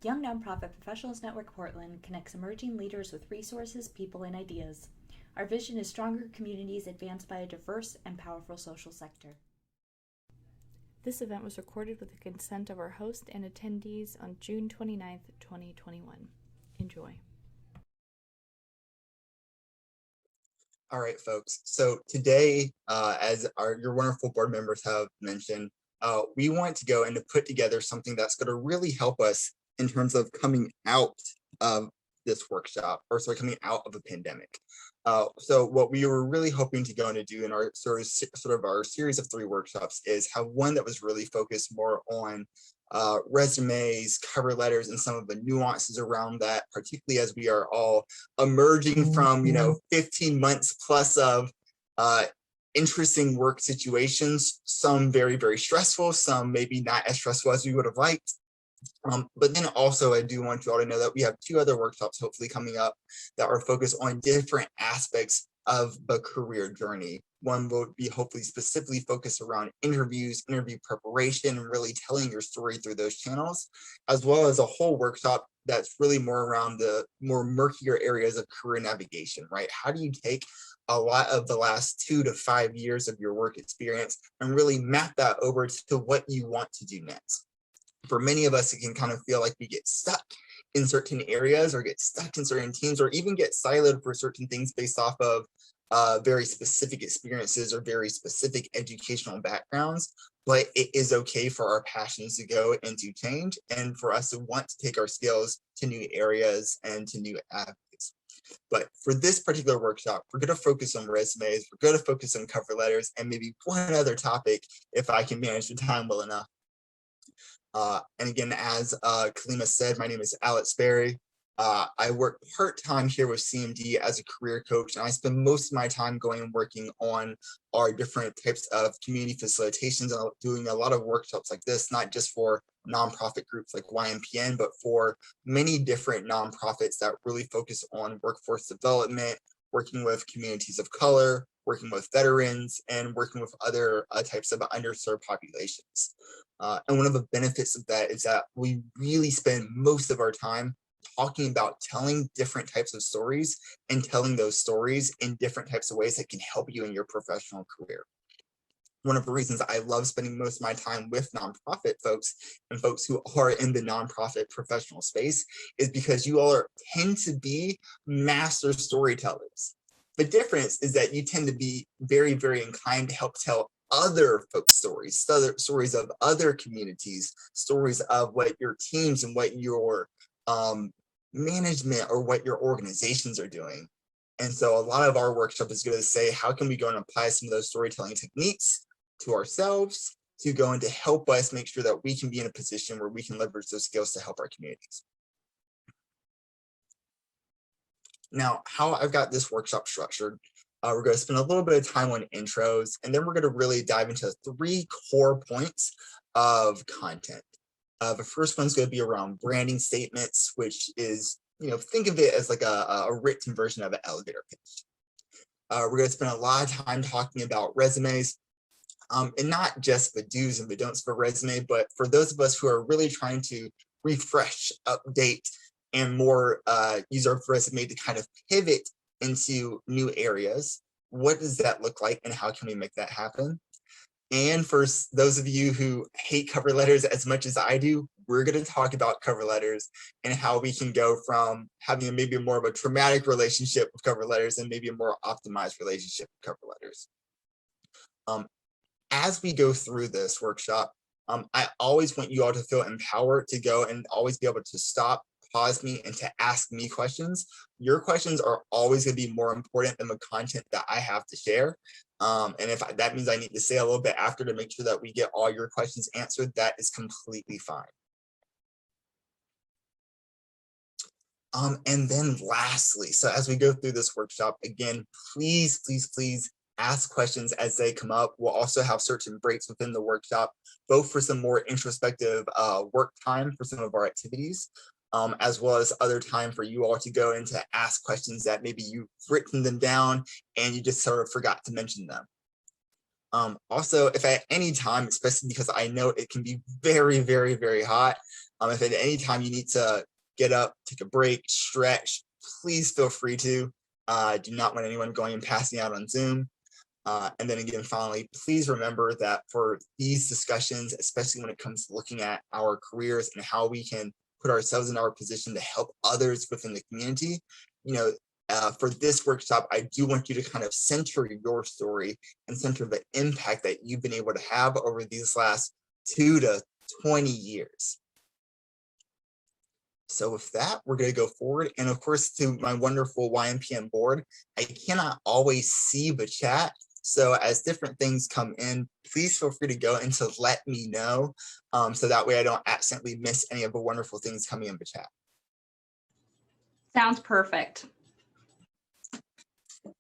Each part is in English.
Young Nonprofit Professionals Network Portland connects emerging leaders with resources, people, and ideas. Our vision is stronger communities advanced by a diverse and powerful social sector. This event was recorded with the consent of our host and attendees on June 29th, 2021. Enjoy. All right, folks. So today, as your wonderful board members have mentioned, we want to go and to put together something that's going to really help us in terms of coming out of this workshop, or sorry, coming out of a pandemic. So what we were really hoping to go and to do in our sort of our series of 3 workshops is have one that was really focused more on resumes, cover letters, and some of the nuances around that, particularly as we are all emerging from 15 months plus of interesting work situations, some very, very stressful, some maybe not as stressful as we would have liked. But then also I do want you all to know that we have 2 other workshops hopefully coming up that are focused on different aspects of the career journey. One will be hopefully specifically focused around interviews, interview preparation, and really telling your story through those channels, as well as a whole workshop that's really more around the more murkier areas of career navigation, right? How do you take a lot of the last 2 to 5 years of your work experience and really map that over to what you want to do next? For many of us, it can kind of feel like we get stuck in certain areas or get stuck in certain teams or even get siloed for certain things based off of very specific experiences or very specific educational backgrounds. But it is okay for our passions to go and to change and for us to want to take our skills to new areas and to new avenues. But for this particular workshop, we're going to focus on resumes, we're going to focus on cover letters, and maybe one other topic if I can manage the time well enough. And again, as Kalima said, my name is Alex Berry. I work part-time here with CMD as a career coach, and I spend most of my time going and working on our different types of community facilitations and doing a lot of workshops like this, not just for nonprofit groups like YNPN, but for many different nonprofits that really focus on workforce development, working with communities of color, working with veterans, and working with other types of underserved populations. And one of the benefits of that is that we really spend most of our time talking about telling different types of stories and telling those stories in different types of ways that can help you in your professional career. One of the reasons I love spending most of my time with nonprofit folks and folks who are in the nonprofit professional space is because you all tend to be master storytellers. The difference is that you tend to be very, very inclined to help tell other folks' stories, stories of other communities, stories of what your teams and what your management or what your organizations are doing. And so a lot of our workshop is going to say, how can we go and apply some of those storytelling techniques to ourselves to go and to help us make sure that we can be in a position where we can leverage those skills to help our communities. Now, how I've got this workshop structured, we're going to spend a little bit of time on intros, and then we're going to really dive into 3 core points of content. The first one's going to be around branding statements, which is, think of it as like a written version of an elevator pitch. We're going to spend a lot of time talking about resumes, and not just the do's and the don'ts of a resume, but for those of us who are really trying to refresh, update, and more use our resume to kind of pivot into new areas. What does that look like and how can we make that happen? And for those of you who hate cover letters as much as I do, we're going to talk about cover letters and how we can go from having maybe more of a traumatic relationship with cover letters and maybe a more optimized relationship with cover letters. As we go through this workshop, I always want you all to feel empowered to go and always be able to stop, pause me, and to ask me questions. Your questions are always going to be more important than the content that I have to share. And if that means I need to say a little bit after to make sure that we get all your questions answered, that is completely fine. And then lastly, so as we go through this workshop, again, please, please, please ask questions as they come up. We'll also have certain breaks within the workshop, both for some more introspective work time for some of our activities, as well as other time for you all to go and to ask questions that maybe you've written them down and you just sort of forgot to mention them. Also, if at any time, especially because I know it can be very, very, very hot, if at any time you need to get up, take a break, stretch, please feel free to. Do not want anyone going and passing out on Zoom. And then again, finally, please remember that for these discussions, especially when it comes to looking at our careers and how we can put ourselves in our position to help others within the community, for this workshop, I do want you to kind of center your story and center the impact that you've been able to have over these last 2 to 20 years. So with that, we're going to go forward. And of course, to my wonderful YNPN board, I cannot always see the chat. So as different things come in, please feel free to go and to let me know. So that way I don't accidentally miss any of the wonderful things coming in the chat. Sounds perfect.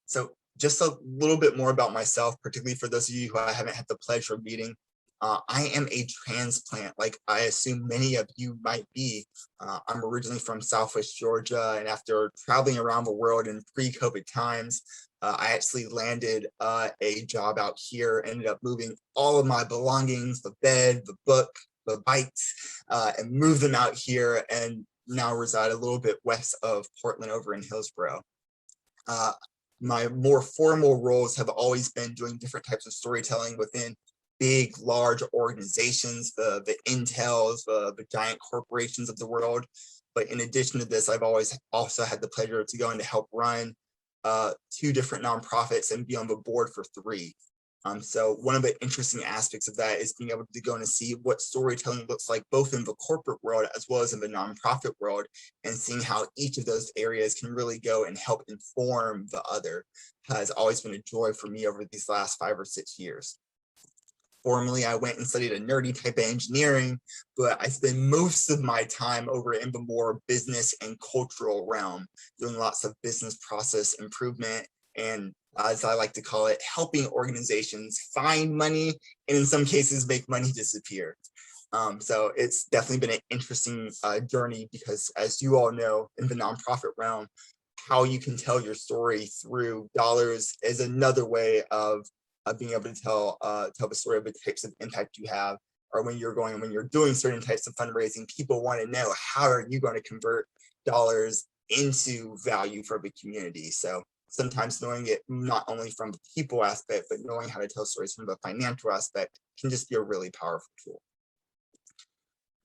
So just a little bit more about myself, particularly for those of you who I haven't had the pleasure of meeting. I am a transplant, like I assume many of you might be. I'm originally from Southwest Georgia, and after traveling around the world in pre-COVID times, I actually landed a job out here, ended up moving all of my belongings, the bed, the book, the bikes, and moved them out here, and now reside a little bit west of Portland over in Hillsborough. My more formal roles have always been doing different types of storytelling within big, large organizations, the Intels, the giant corporations of the world. But in addition to this, I've always also had the pleasure to go and to help run 2 different nonprofits and be on the board for 3. So one of the interesting aspects of that is being able to go and see what storytelling looks like both in the corporate world as well as in the nonprofit world, and seeing how each of those areas can really go and help inform the other has always been a joy for me over these last 5 or 6 years. Formerly, I went and studied a nerdy type of engineering, but I spend most of my time over in the more business and cultural realm, doing lots of business process improvement and, as I like to call it, helping organizations find money and in some cases make money disappear. So it's definitely been an interesting journey, because as you all know, in the nonprofit realm, how you can tell your story through dollars is another way of being able to tell the story of the types of impact you have. Or when you're doing certain types of fundraising, people want to know, how are you going to convert dollars into value for the community? So sometimes knowing it not only from the people aspect, but knowing how to tell stories from the financial aspect can just be a really powerful tool.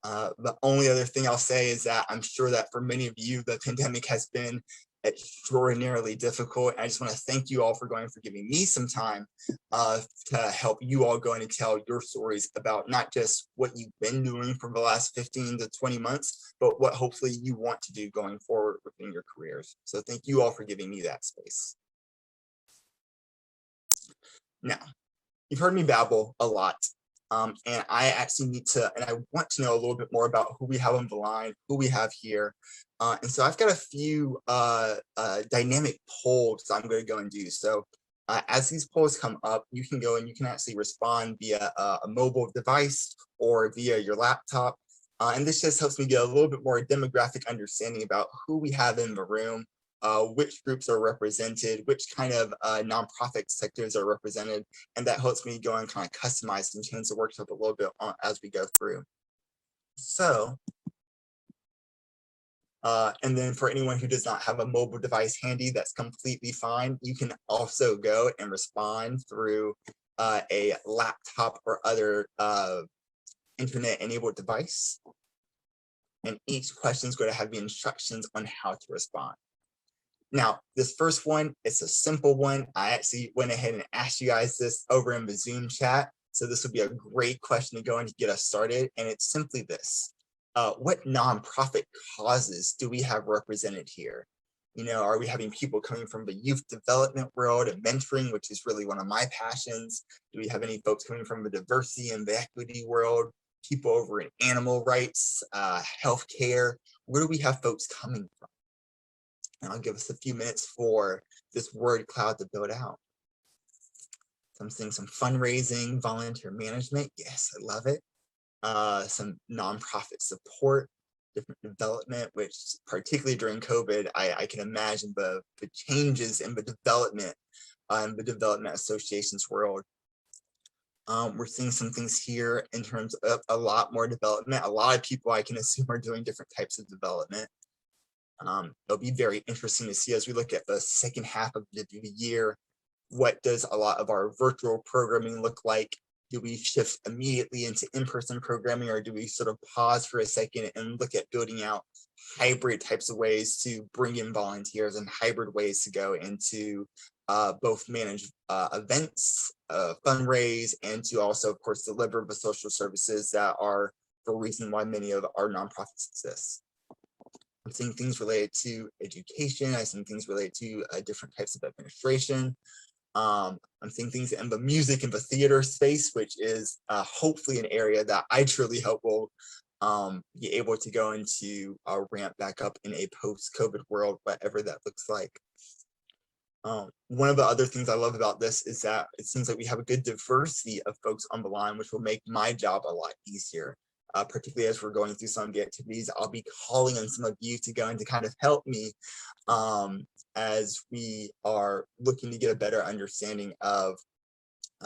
The only other thing I'll say is that I'm sure that for many of you, the pandemic has been extraordinarily difficult. I just want to thank you all for giving me some time to help you all go and tell your stories about not just what you've been doing for the last 15 to 20 months, but what hopefully you want to do going forward within your careers. So thank you all for giving me that space. Now, you've heard me babble a lot. And I actually and I want to know a little bit more about who we have on the line, who we have here. And so I've got a few dynamic polls I'm going to go and do. So as these polls come up, you can go and you can actually respond via a mobile device or via your laptop. And this just helps me get a little bit more demographic understanding about who we have in the room, which groups are represented, which kind of nonprofit sectors are represented, and that helps me go and kind of customize and change the workshop a little bit as we go through. So, and then for anyone who does not have a mobile device handy, that's completely fine. You can also go and respond through a laptop or other internet-enabled device. And each question is going to have the instructions on how to respond. Now, this first one, it's a simple one. I actually went ahead and asked you guys this over in the Zoom chat. So this would be a great question to go and get us started. And it's simply this. What nonprofit causes do we have represented here? Are we having people coming from the youth development world and mentoring, which is really one of my passions? Do we have any folks coming from the diversity and the equity world? People over in animal rights, healthcare? Where do we have folks coming from? And I'll give us a few minutes for this word cloud to build out. So I'm seeing some fundraising, volunteer management. Yes, I love it. Some nonprofit support, different development, which particularly during COVID, I can imagine the changes in the development associations world. We're seeing some things here in terms of a lot more development. A lot of people I can assume are doing different types of development. It'll be very interesting to see as we look at the second half of the year, what does a lot of our virtual programming look like? Do we shift immediately into in-person programming, or do we sort of pause for a second and look at building out hybrid types of ways to bring in volunteers and hybrid ways to go into both manage events, fundraise, and to also, of course, deliver the social services that are the reason why many of our nonprofits exist. I'm seeing things related to education. I'm seeing things related to different types of administration. I'm seeing things in the music and the theater space, which is hopefully an area that I truly hope will be able to go into ramp back up in a post-COVID world, whatever that looks like. One of the other things I love about this is that it seems like we have a good diversity of folks on the line, which will make my job a lot easier. Particularly as we're going through some of the activities, I'll be calling on some of you to go and to kind of help me as we are looking to get a better understanding of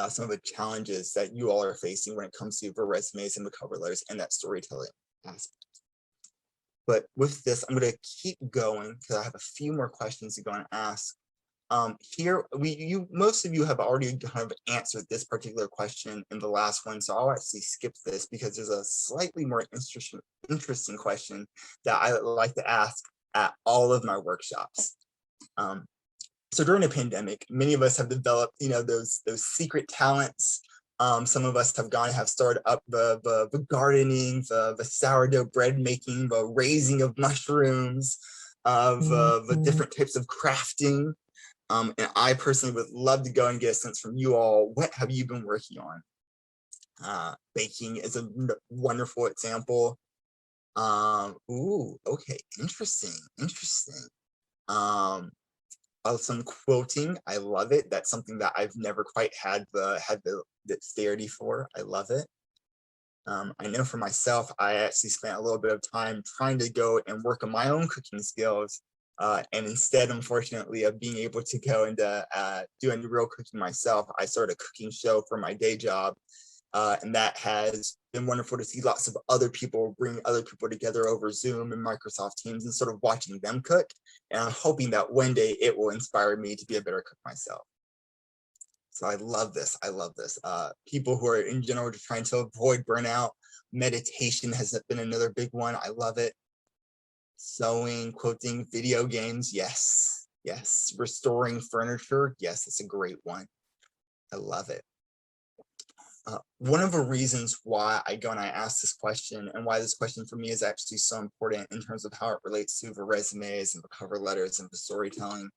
some of the challenges that you all are facing when it comes to the resumes and the cover letters and that storytelling aspect. But with this, I'm going to keep going because I have a few more questions to go and ask. Here, most of you have already kind of answered this particular question in the last one, so I'll actually skip this because there's a slightly more interesting question that I like to ask at all of my workshops. So during the pandemic, many of us have developed, those secret talents. Some of us have gone and have started up the gardening, the sourdough bread making, the raising of mushrooms, the different types of crafting. And I personally would love to go and get a sense from you all. What have you been working on? Baking is a wonderful example. Okay, interesting. Some quoting, I love it. That's something that I've never quite had the dexterity for. I love it. I know for myself, I actually spent a little bit of time trying to go and work on my own cooking skills. And instead, unfortunately, of being able to go and do any real cooking myself, I started a cooking show for my day job. And that has been wonderful to see lots of other people bring other people together over Zoom and Microsoft Teams and sort of watching them cook. And I'm hoping that one day it will inspire me to be a better cook myself. So I love this. People who are in general just trying to avoid burnout. Meditation has been another big one. I love it. Sewing, quoting, video games, yes. Restoring furniture, yes, it's a great one. I love it. One of the reasons why I go and I ask this question, and why this question for me is actually so important in terms of how it relates to the resumes and the cover letters and the storytelling,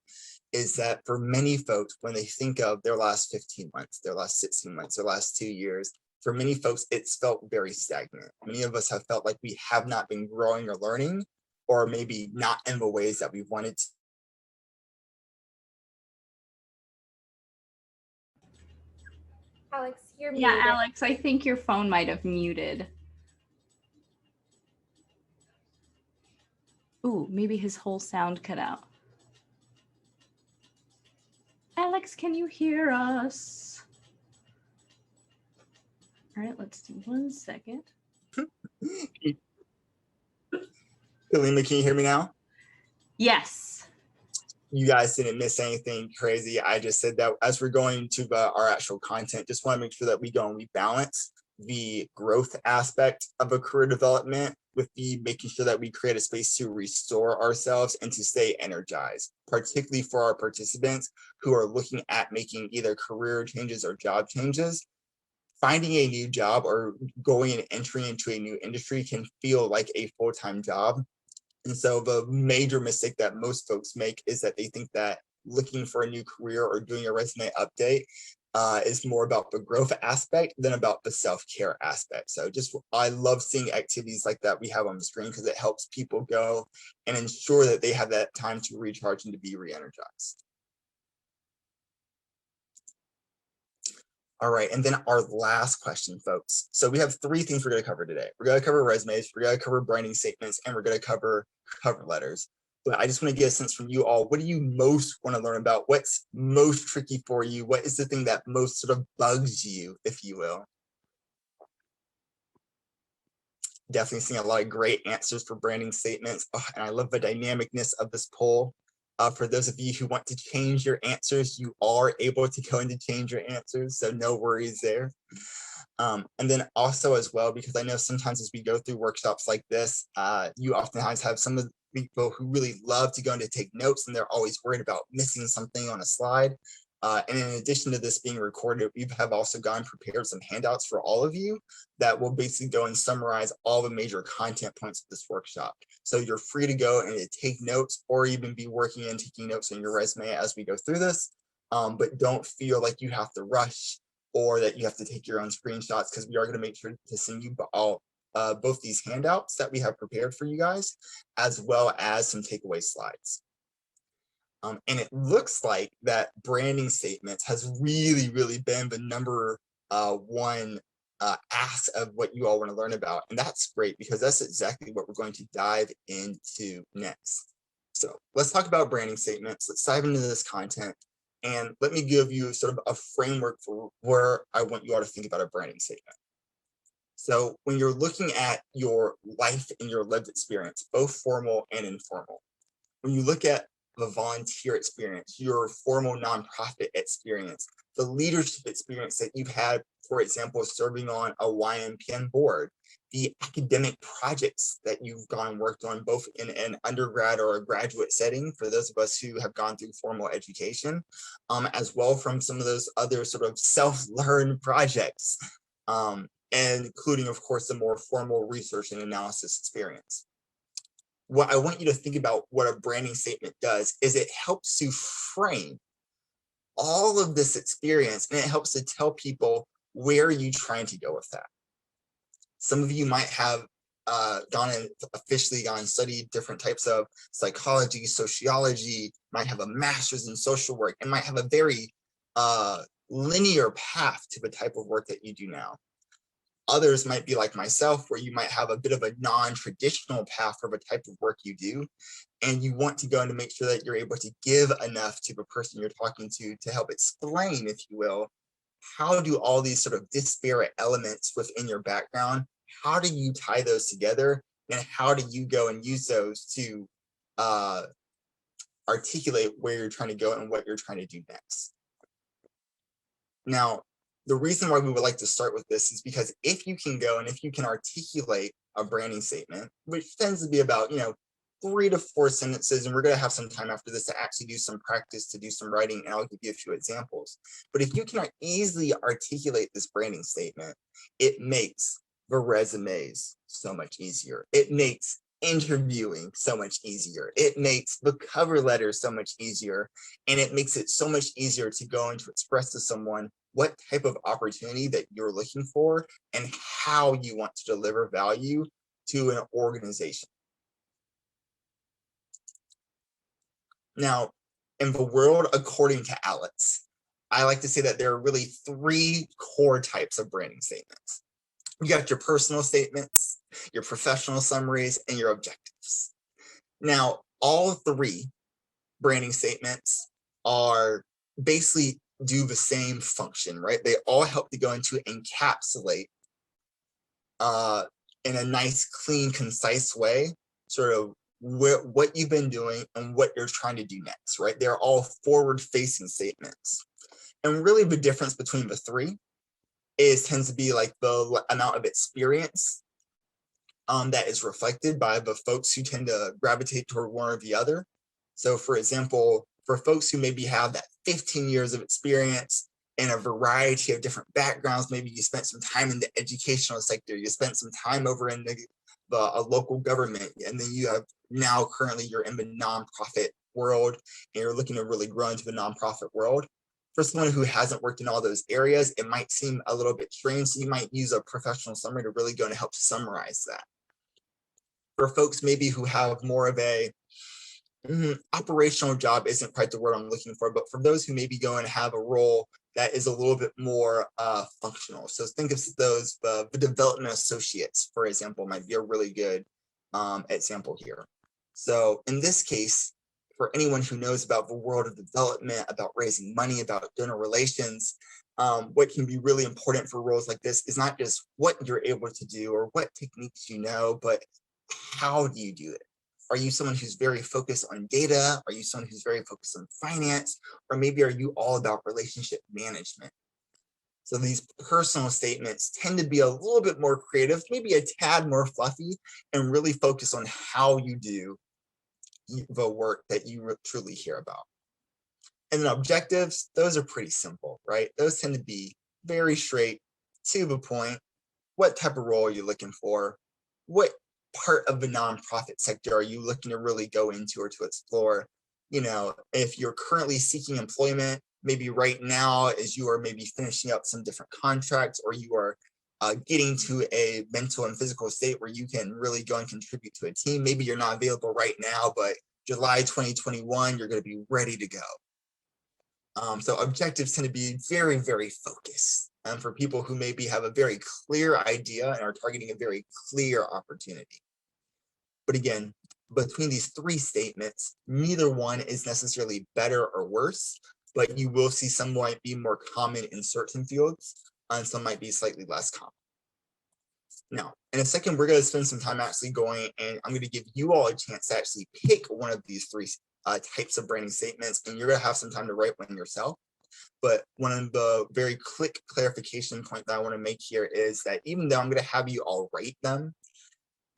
is that for many folks, when they think of their last 15 months, their last 16 months, their last 2 years, for many folks, it's felt very stagnant. Many of us have felt like we have not been growing or learning, or maybe not in the ways that we wanted to. Alex, you're muted. Yeah, Alex, I think your phone might have muted. Ooh, maybe his whole sound cut out. Alex, can you hear us? All right, let's do 1 second. Kalima, can you hear me now? Yes. You guys didn't miss anything crazy. I just said that as we're going to our actual content, just want to make sure that we go and we balance the growth aspect of a career development with the making sure that we create a space to restore ourselves and to stay energized, particularly for our participants who are looking at making either career changes or job changes. Finding a new job or going and entering into a new industry can feel like a full-time job. And so the major mistake that most folks make is that they think that looking for a new career or doing a resume update is more about the growth aspect than about the self-care aspect. So I love seeing activities like that we have on the screen because it helps people go and ensure that they have that time to recharge and to be re-energized. All right, and then our last question, folks. So we have 3 things we're going to cover today. We're going to cover resumes, we're going to cover branding statements, and we're going to cover cover letters. but I just want to get a sense from you all. What do you most want to learn about? What's most tricky for you? What is the thing that most sort of bugs you, if you will? Definitely seeing a lot of great answers for branding statements. Oh, and I love the dynamicness of this poll. For those of you who want to change your answers, you are able to go in to change your answers, so no worries there. And then also as well, because I know sometimes as we go through workshops like this, you oftentimes have some of the people who really love to go in to take notes, and they're always worried about missing something on a slide. And in addition to this being recorded, we have also gone and prepared some handouts for all of you that will basically go and summarize all the major content points of this workshop. So you're free to go and take notes, or even be working and taking notes on your resume as we go through this. But don't feel like you have to rush or that you have to take your own screenshots, because we are going to make sure to send you all both these handouts that we have prepared for you guys, as well as some takeaway slides. And it looks like that branding statements has really, really been the number one ask of what you all want to learn about. And that's great, because that's exactly what we're going to dive into next. So let's talk about branding statements. Let's dive into this content. And let me give you sort of a framework for where I want you all to think about a branding statement. So when you're looking at your life and your lived experience, both formal and informal, when you look at the volunteer experience, your formal nonprofit experience, the leadership experience that you've had, for example, serving on a YNPN board, the academic projects that you've gone and worked on, both in an undergrad or a graduate setting, for those of us who have gone through formal education, as well from some of those other sort of self-learned projects, and including, of course, the more formal research and analysis experience. What I want you to think about what a branding statement does is it helps to frame all of this experience, and it helps to tell people where are you trying to go with that. Some of you might have officially gone and studied different types of psychology, sociology, might have a master's in social work, and might have a very linear path to the type of work that you do now. Others might be like myself, where you might have a bit of a non-traditional path for the type of work you do, and you want to go in to make sure that you're able to give enough to the person you're talking to help explain, if you will, how do all these sort of disparate elements within your background, how do you tie those together, and how do you go and use those to articulate where you're trying to go and what you're trying to do next. Now, the reason why we would like to start with this is because if you can go and if you can articulate a branding statement, which tends to be about, 3 to 4 sentences, and we're going to have some time after this to actually do some practice, to do some writing, and I'll give you a few examples. But if you can easily articulate this branding statement, it makes the resumes so much easier. It makes interviewing so much easier. It makes the cover letter so much easier, and it makes it so much easier to go and to express to someone what type of opportunity that you're looking for and how you want to deliver value to an organization. Now, in the world according to Alex, I like to say that there are really 3 core types of branding statements. You got your personal statements, your professional summaries, and your objectives. Now, all 3 branding statements are basically do the same function, right? They all help to go into encapsulate in a nice, clean, concise way, sort of what you've been doing and what you're trying to do next, right? They're all forward-facing statements. And really the difference between the 3 tends to be like the amount of experience that is reflected by the folks who tend to gravitate toward one or the other. So for example, for folks who maybe have that 15 years of experience in a variety of different backgrounds, maybe you spent some time in the educational sector, you spent some time over in a local government, and then you have now currently you're in the nonprofit world and you're looking to really grow into the nonprofit world. For someone who hasn't worked in all those areas, it might seem a little bit strange, so you might use a professional summary to really go and help summarize that. For folks maybe who have more of a operational job isn't quite the word I'm looking for, but for those who maybe go and have a role that is a little bit more functional. So think of those, the development associates, for example, might be a really good example here. So in this case, for anyone who knows about the world of development, about raising money, about donor relations, what can be really important for roles like this is not just what you're able to do or what techniques you know, but how do you do it? Are you someone who's very focused on data? Are you someone who's very focused on finance? Or maybe are you all about relationship management? So these personal statements tend to be a little bit more creative, maybe a tad more fluffy, and really focus on how you do the work that you truly care about. And then objectives, those are pretty simple, right? Those tend to be very straight to the point. What type of role are you looking for? What part of the nonprofit sector are you looking to really go into or to explore? You know, if you're currently seeking employment, maybe right now as you are maybe finishing up some different contracts, or you are getting to a mental and physical state where you can really go and contribute to a team. Maybe you're not available right now, but July 2021, you're going to be ready to go. So objectives tend to be very, very focused for people who maybe have a very clear idea and are targeting a very clear opportunity. But again, between these three statements, neither one is necessarily better or worse, but you will see some might be more common in certain fields and some might be slightly less common. Now, in a second, we're going to spend some time actually going, and I'm going to give you all a chance to actually pick one of these three types of branding statements, and you're going to have some time to write one yourself. But one of the very quick clarification point that I want to make here is that even though I'm going to have you all write them,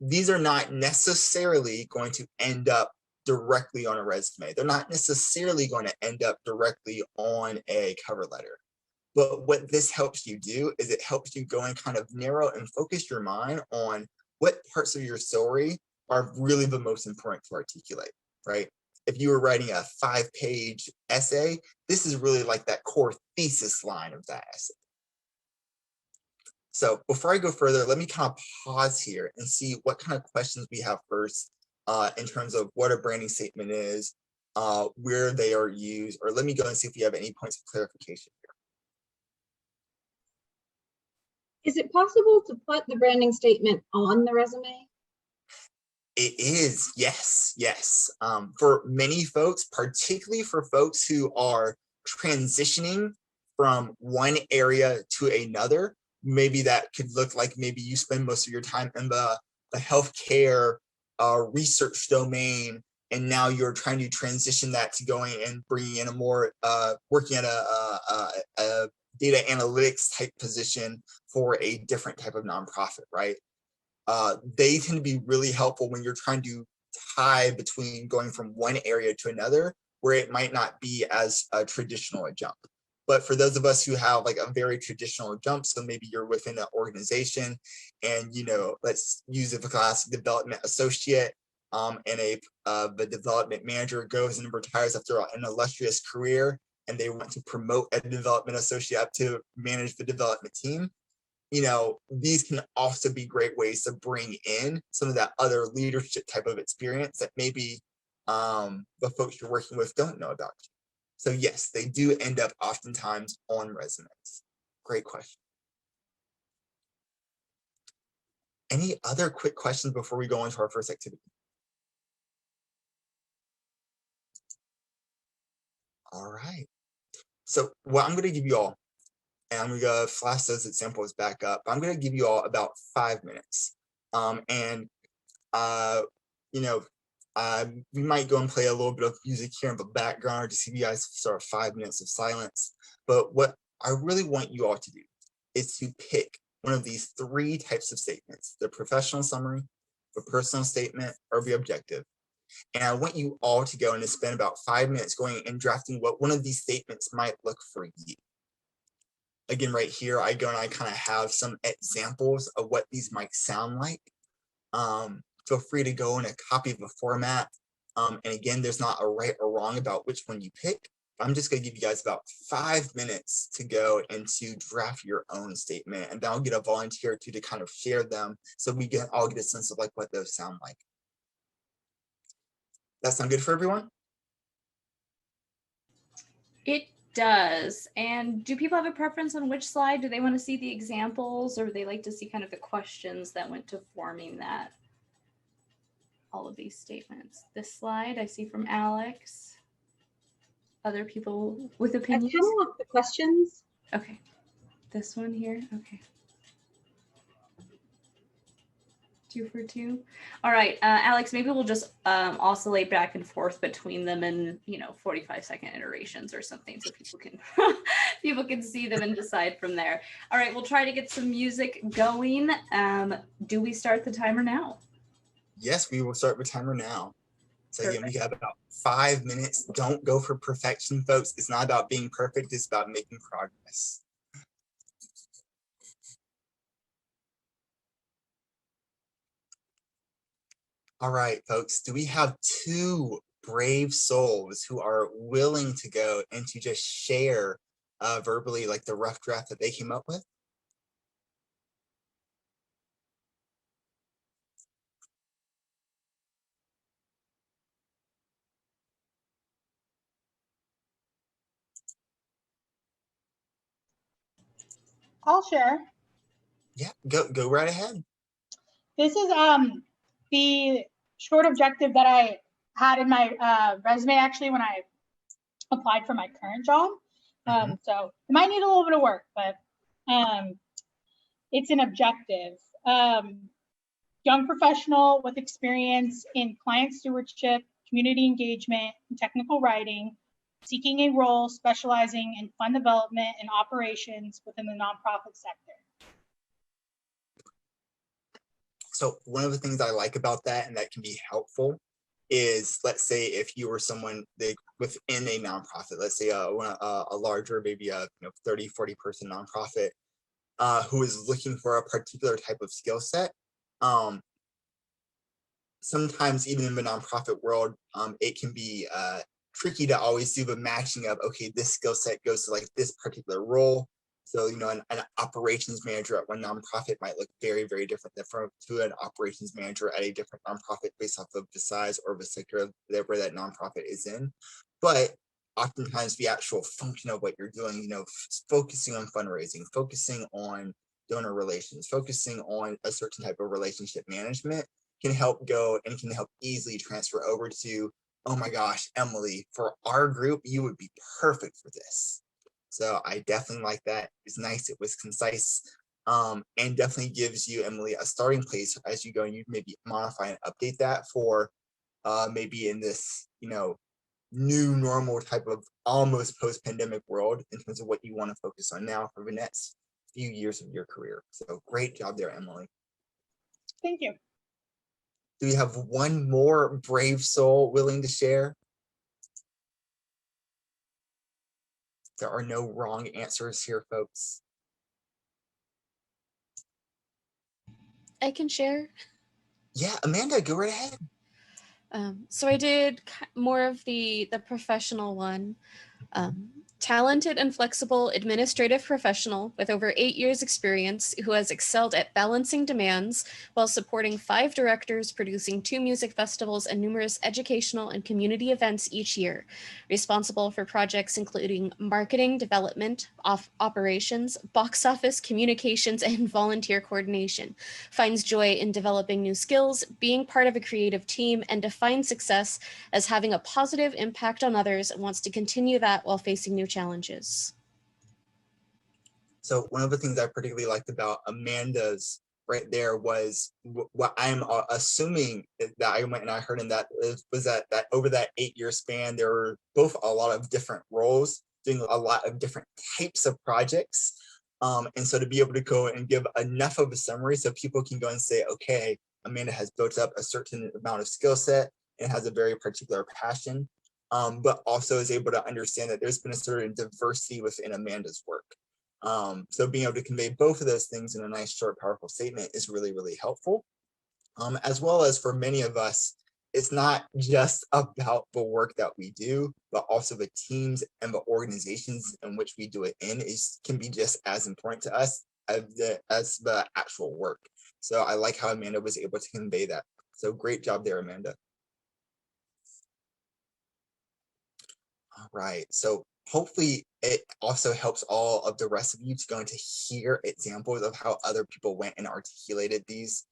these are not necessarily going to end up directly on a resume. They're not necessarily going to end up directly on a cover letter. But what this helps you do is it helps you go and kind of narrow and focus your mind on what parts of your story are really the most important to articulate, right? If you were writing a 5-page essay, this is really like that core thesis line of that essay. So before I go further, let me kind of pause here and see what kind of questions we have first in terms of what a branding statement is, where they are used, or let me go and see if we have any points of clarification here. Is it possible to put the branding statement on the resume? It is, yes, yes. For many folks, particularly for folks who are transitioning from one area to another, maybe that could look like maybe you spend most of your time in the healthcare research domain, and now you're trying to transition that to going and bringing in a more, working at a data analytics type position for a different type of nonprofit, right? They tend to be really helpful when you're trying to tie between going from one area to another, where it might not be as traditional a jump. But for those of us who have like a very traditional jump, so maybe you're within an organization and, you know, let's use a classic development associate, and the development manager goes and retires after an illustrious career, and they want to promote a development associate up to manage the development team. You know, these can also be great ways to bring in some of that other leadership type of experience that maybe the folks you're working with don't know about you. So yes, they do end up oftentimes on resumes. Great question. Any other quick questions before we go on to our first activity? All right. So what I'm going to give you all, and I'm going to flash those examples back up. I'm going to give you all about 5 minutes. You know, we might go and play a little bit of music here in the background to see you guys sort of 5 minutes of silence. But what I really want you all to do is to pick one of these three types of statements: the professional summary, the personal statement, or the objective. And I want you all to go and to spend about 5 minutes going and drafting what one of these statements might look for you. Again, right here, I go and I kind of have some examples of what these might sound like. Feel free to go and copy the format. And again, there's not a right or wrong about which one you pick. I'm just going to give you guys about 5 minutes to go and to draft your own statement, and then I'll get a volunteer to kind of share them so we can all get a sense of like what those sound like. That sound good for everyone? It does. And do people have a preference on which slide? Do they want to see the examples, or do they like to see kind of the questions that went to forming that? all of these statements. This slide I see from Alex. Other people with I opinions? kind of want the questions. Okay. This one here. Okay. 2 for 2. All right, Alex, maybe we'll just oscillate back and forth between them in 45-second iterations or something, so people can people can see them and decide from there. All right, we'll try to get some music going. Do we start the timer now? Yes, we will start with timer now. So again, Perfect. we have about 5 minutes. Don't go for perfection, folks. It's not about being perfect. It's about making progress. All right, folks, do we have 2 brave souls who are willing to go and to just share verbally like the rough draft that they came up with? I'll share. Yeah, go right ahead. This is the short objective that I had in my resume actually when I applied for my current job. So it might need a little bit of work, but it's an objective. Young professional with experience in client stewardship, community engagement, and technical writing, seeking a role specializing in fund development and operations within the nonprofit sector. So one of the things I like about that and that can be helpful is, let's say if you were someone within a nonprofit, let's say a larger, maybe a 30, 40 person nonprofit who is looking for a particular type of skill set. Sometimes even in the nonprofit world, it can be tricky to always do the matching of, okay, this skill set goes to like this particular role. So, an operations manager at one nonprofit might look very, very different to an operations manager at a different nonprofit based off of the size or the sector of where that nonprofit is in. But oftentimes the actual function of what you're doing, focusing on fundraising, focusing on donor relations, focusing on a certain type of relationship management can help go and can help easily transfer over to, oh my gosh, Emily, for our group, you would be perfect for this. So I definitely like that. It's nice. It was concise, and definitely gives you, Emily, a starting place as you go and you maybe modify and update that for maybe in this, new normal type of almost post-pandemic world in terms of what you want to focus on now for the next few years of your career. So great job there, Emily. Thank you. Do we have one more brave soul willing to share? There are no wrong answers here, folks. I can share. Yeah, Amanda, go right ahead. So I did more of the professional one. Talented and flexible administrative professional with over 8 years experience who has excelled at balancing demands while supporting 5 directors, producing 2 music festivals and numerous educational and community events each year. Responsible for projects including marketing, development, operations, box office, communications, and volunteer coordination. Finds joy in developing new skills, being part of a creative team, and defines success as having a positive impact on others and wants to continue that while facing new challenges. So one of the things I particularly liked about Amanda's right there was what I'm assuming that I went and I heard in that was that over that 8-year span, there were both a lot of different roles, doing a lot of different types of projects. And so to be able to go and give enough of a summary so people can go and say, okay, Amanda has built up a certain amount of skill set and has a very particular passion, but also is able to understand that there's been a certain diversity within Amanda's work. So being able to convey both of those things in a nice, short, powerful statement is really, really helpful. As well as for many of us, it's not just about the work that we do, but also the teams and the organizations in which we do it in can be just as important to us as the actual work. So I like how Amanda was able to convey that. So great job there, Amanda. All right, so hopefully it also helps all of the rest of you to go into hear examples of how other people went and articulated these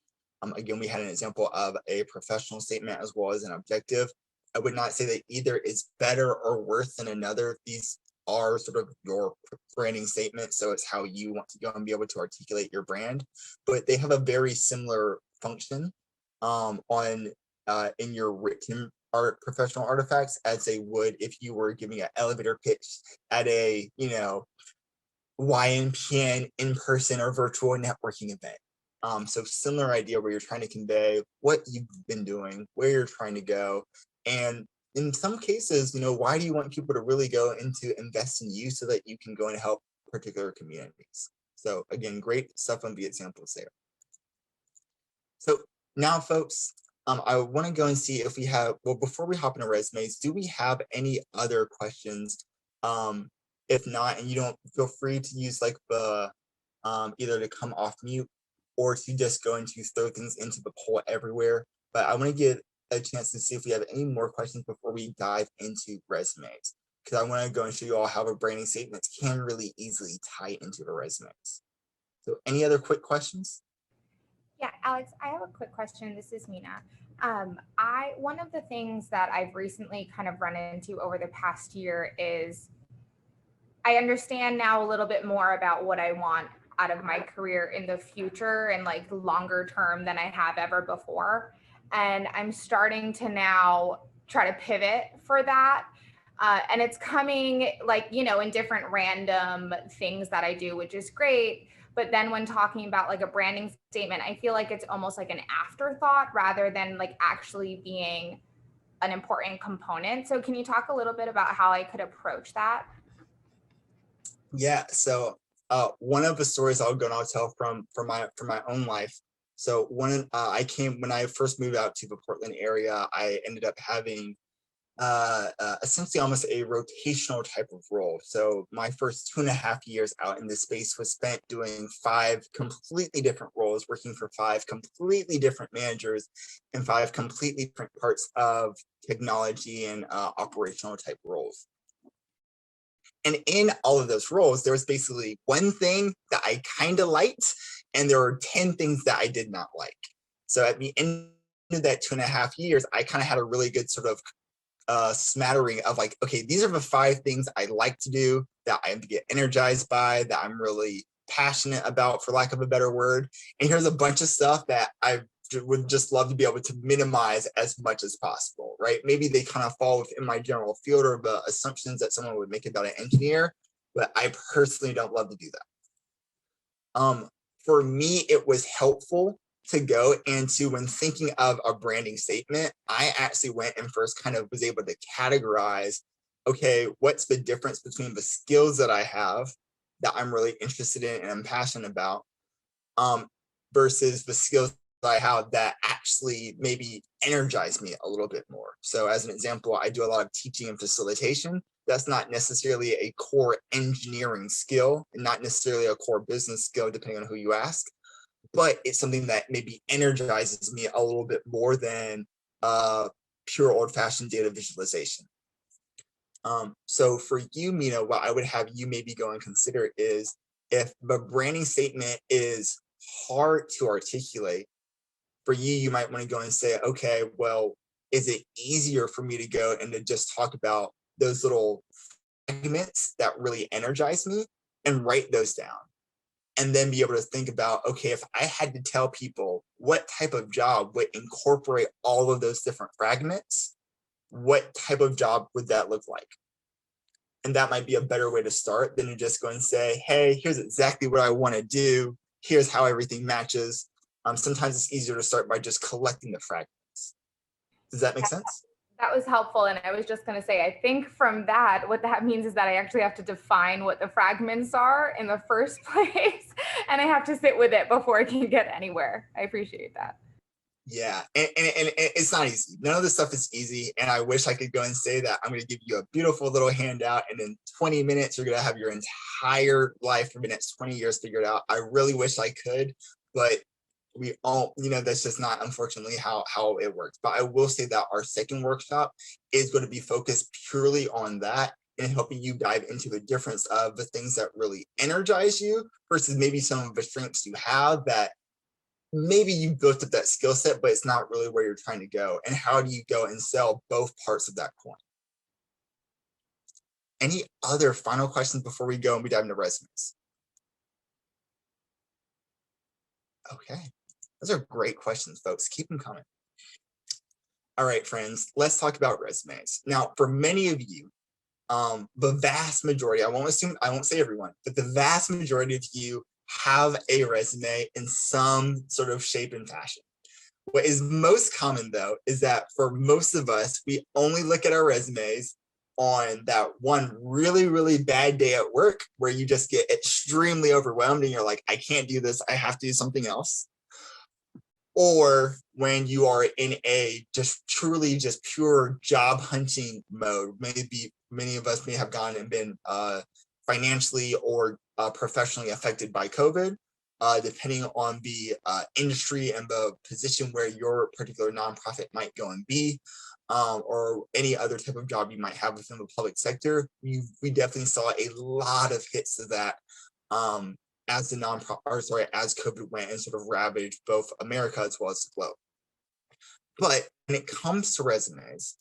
Again, we had an example of a professional statement as well as an objective. I would not say that either is better or worse than another. These are sort of your branding statement, so it's how you want to go and be able to articulate your brand, but they have a very similar function in your written professional artifacts as they would if you were giving an elevator pitch at a YNPN in-person or virtual networking event. So similar idea where you're trying to convey what you've been doing, where you're trying to go, and in some cases, why do you want people to really go into invest in you so that you can go and help particular communities? So again, great stuff on the examples there. So now, folks, I want to go and see if we have, well, before we hop into resumes, do we have any other questions? If not, and you don't, feel free to use like the, either to come off mute or to just go and to throw things into the poll everywhere. But I want to give a chance to see if we have any more questions before we dive into resumes, because I want to go and show you all how our branding statements can really easily tie into the resumes. So any other quick questions? Yeah, Alex, I have a quick question. This is Mina. One of the things that I've recently kind of run into over the past year is I understand now a little bit more about what I want out of my career in the future and like longer term than I have ever before. And I'm starting to now try to pivot for that. And it's coming like, in different random things that I do, which is great. But then when talking about like a branding statement, I feel like it's almost like an afterthought rather than like actually being an important component. So can you talk a little bit about how I could approach that? Yeah, so one of the stories I'll go and I'll tell from my own life. So when I first moved out to the Portland area, I ended up having essentially almost a rotational type of role. So my first 2.5 years out in this space was spent doing 5 completely different roles, working for 5 completely different managers in 5 completely different parts of technology and operational type roles. And in all of those roles, there was basically one thing that I kind of liked, and there were 10 things that I did not like. So at the end of that 2.5 years, I kind of had a really good sort of smattering of like, okay, these are the 5 things I like to do, that I get energized by, that I'm really passionate about, for lack of a better word. And here's a bunch of stuff that I would just love to be able to minimize as much as possible, right? Maybe they kind of fall within my general field or the assumptions that someone would make about an engineer, but I personally don't love to do that. For me, it was helpful to go into, when thinking of a branding statement, I actually went and first kind of was able to categorize, okay, what's the difference between the skills that I have that I'm really interested in and I'm passionate about, versus the skills that I have that actually maybe energize me a little bit more. So as an example, I do a lot of teaching and facilitation. That's not necessarily a core engineering skill and not necessarily a core business skill, depending on who you ask, but it's something that maybe energizes me a little bit more than pure old-fashioned data visualization. So for you, Mina, what I would have you maybe go and consider is, if the branding statement is hard to articulate, for you, you might want to go and say, okay, well, is it easier for me to go and to just talk about those little fragments that really energize me and write those down? And then be able to think about, okay, if I had to tell people what type of job would incorporate all of those different fragments, what type of job would that look like? And that might be a better way to start than to just go and say, hey, here's exactly what I want to do. Here's how everything matches. Sometimes it's easier to start by just collecting the fragments. Does that make sense? That was helpful. And I was just going to say, I think from that, what that means is that I actually have to define what the fragments are in the first place. And I have to sit with it before I can get anywhere. I appreciate that. Yeah, and it's not easy. None of this stuff is easy. And I wish I could go and say that I'm going to give you a beautiful little handout, and in 20 minutes, you're going to have your entire life for the next 20 years figured out. I really wish I could, but we all, that's just not, unfortunately, how it works. But I will say that our second workshop is going to be focused purely on that and helping you dive into the difference of the things that really energize you versus maybe some of the strengths you have that maybe you built up that skill set, but it's not really where you're trying to go. And how do you go and sell both parts of that coin? Any other final questions before we go and we dive into resumes? Okay, those are great questions, folks. Keep them coming. All right, friends, let's talk about resumes. Now, for many of you, the vast majority, I won't say everyone, but the vast majority of you have a resume in some sort of shape and fashion. What is most common, though, is that for most of us, we only look at our resumes on that one really, really bad day at work where you just get extremely overwhelmed and you're like, I can't do this, I have to do something else. Or when you are in a just truly just pure job hunting mode. Maybe many of us may have gone and been financially or professionally affected by COVID, depending on the industry and the position where your particular nonprofit might go and be, or any other type of job you might have within the public sector. We definitely saw a lot of hits of that as as COVID went and sort of ravaged both America as well as the globe. But when it comes to resumes,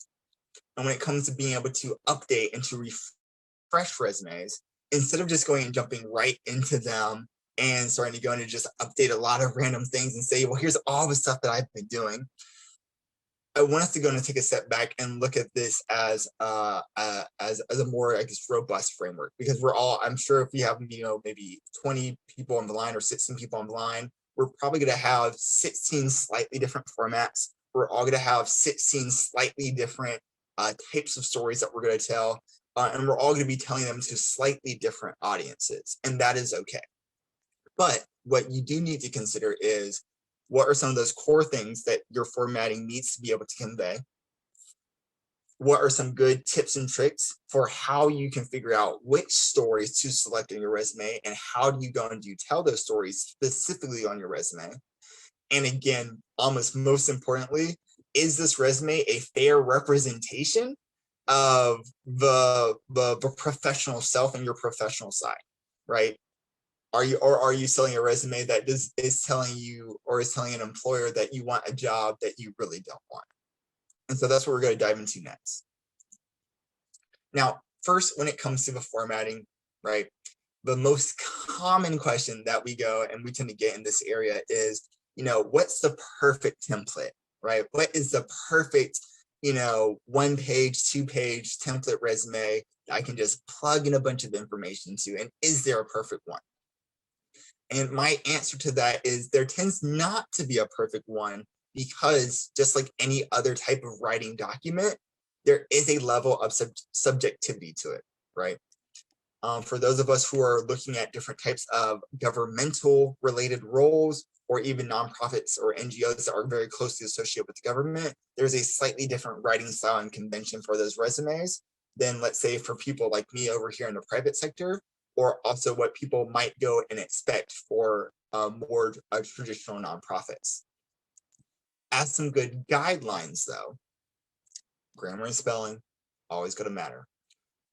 and when it comes to being able to update and to refresh resumes, instead of just going and jumping right into them and starting to go and just update a lot of random things and say, well, here's all the stuff that I've been doing, I want us to go and take a step back and look at this as a more, I guess, robust framework, because we're all, I'm sure if we have, maybe 20 people on the line or 16 people on the line, we're probably going to have 16 slightly different formats. We're all going to have 16 slightly different types of stories that we're going to tell, and we're all going to be telling them to slightly different audiences, and that is okay. But what you do need to consider is, what are some of those core things that your formatting needs to be able to convey? What are some good tips and tricks for how you can figure out which stories to select in your resume, and how do you go and tell those stories specifically on your resume? And again, almost most importantly, is this resume a fair representation of the professional self and your professional side, right? Are you selling a resume that is telling you, or is telling an employer that you want a job that you really don't want? And so that's what we're going to dive into next. Now, first, when it comes to the formatting, right, the most common question that we go and we tend to get in this area is, what's the perfect template, right? What is the perfect, 1-page, 2-page template resume that I can just plug in a bunch of information to? And is there a perfect one? And my answer to that is, there tends not to be a perfect one, because just like any other type of writing document, there is a level of subjectivity to it, right? For those of us who are looking at different types of governmental related roles, or even nonprofits or NGOs that are very closely associated with the government, there's a slightly different writing style and convention for those resumes than, let's say, for people like me over here in the private sector, or also what people might go and expect for more traditional nonprofits. As some good guidelines, though, grammar and spelling always going to matter.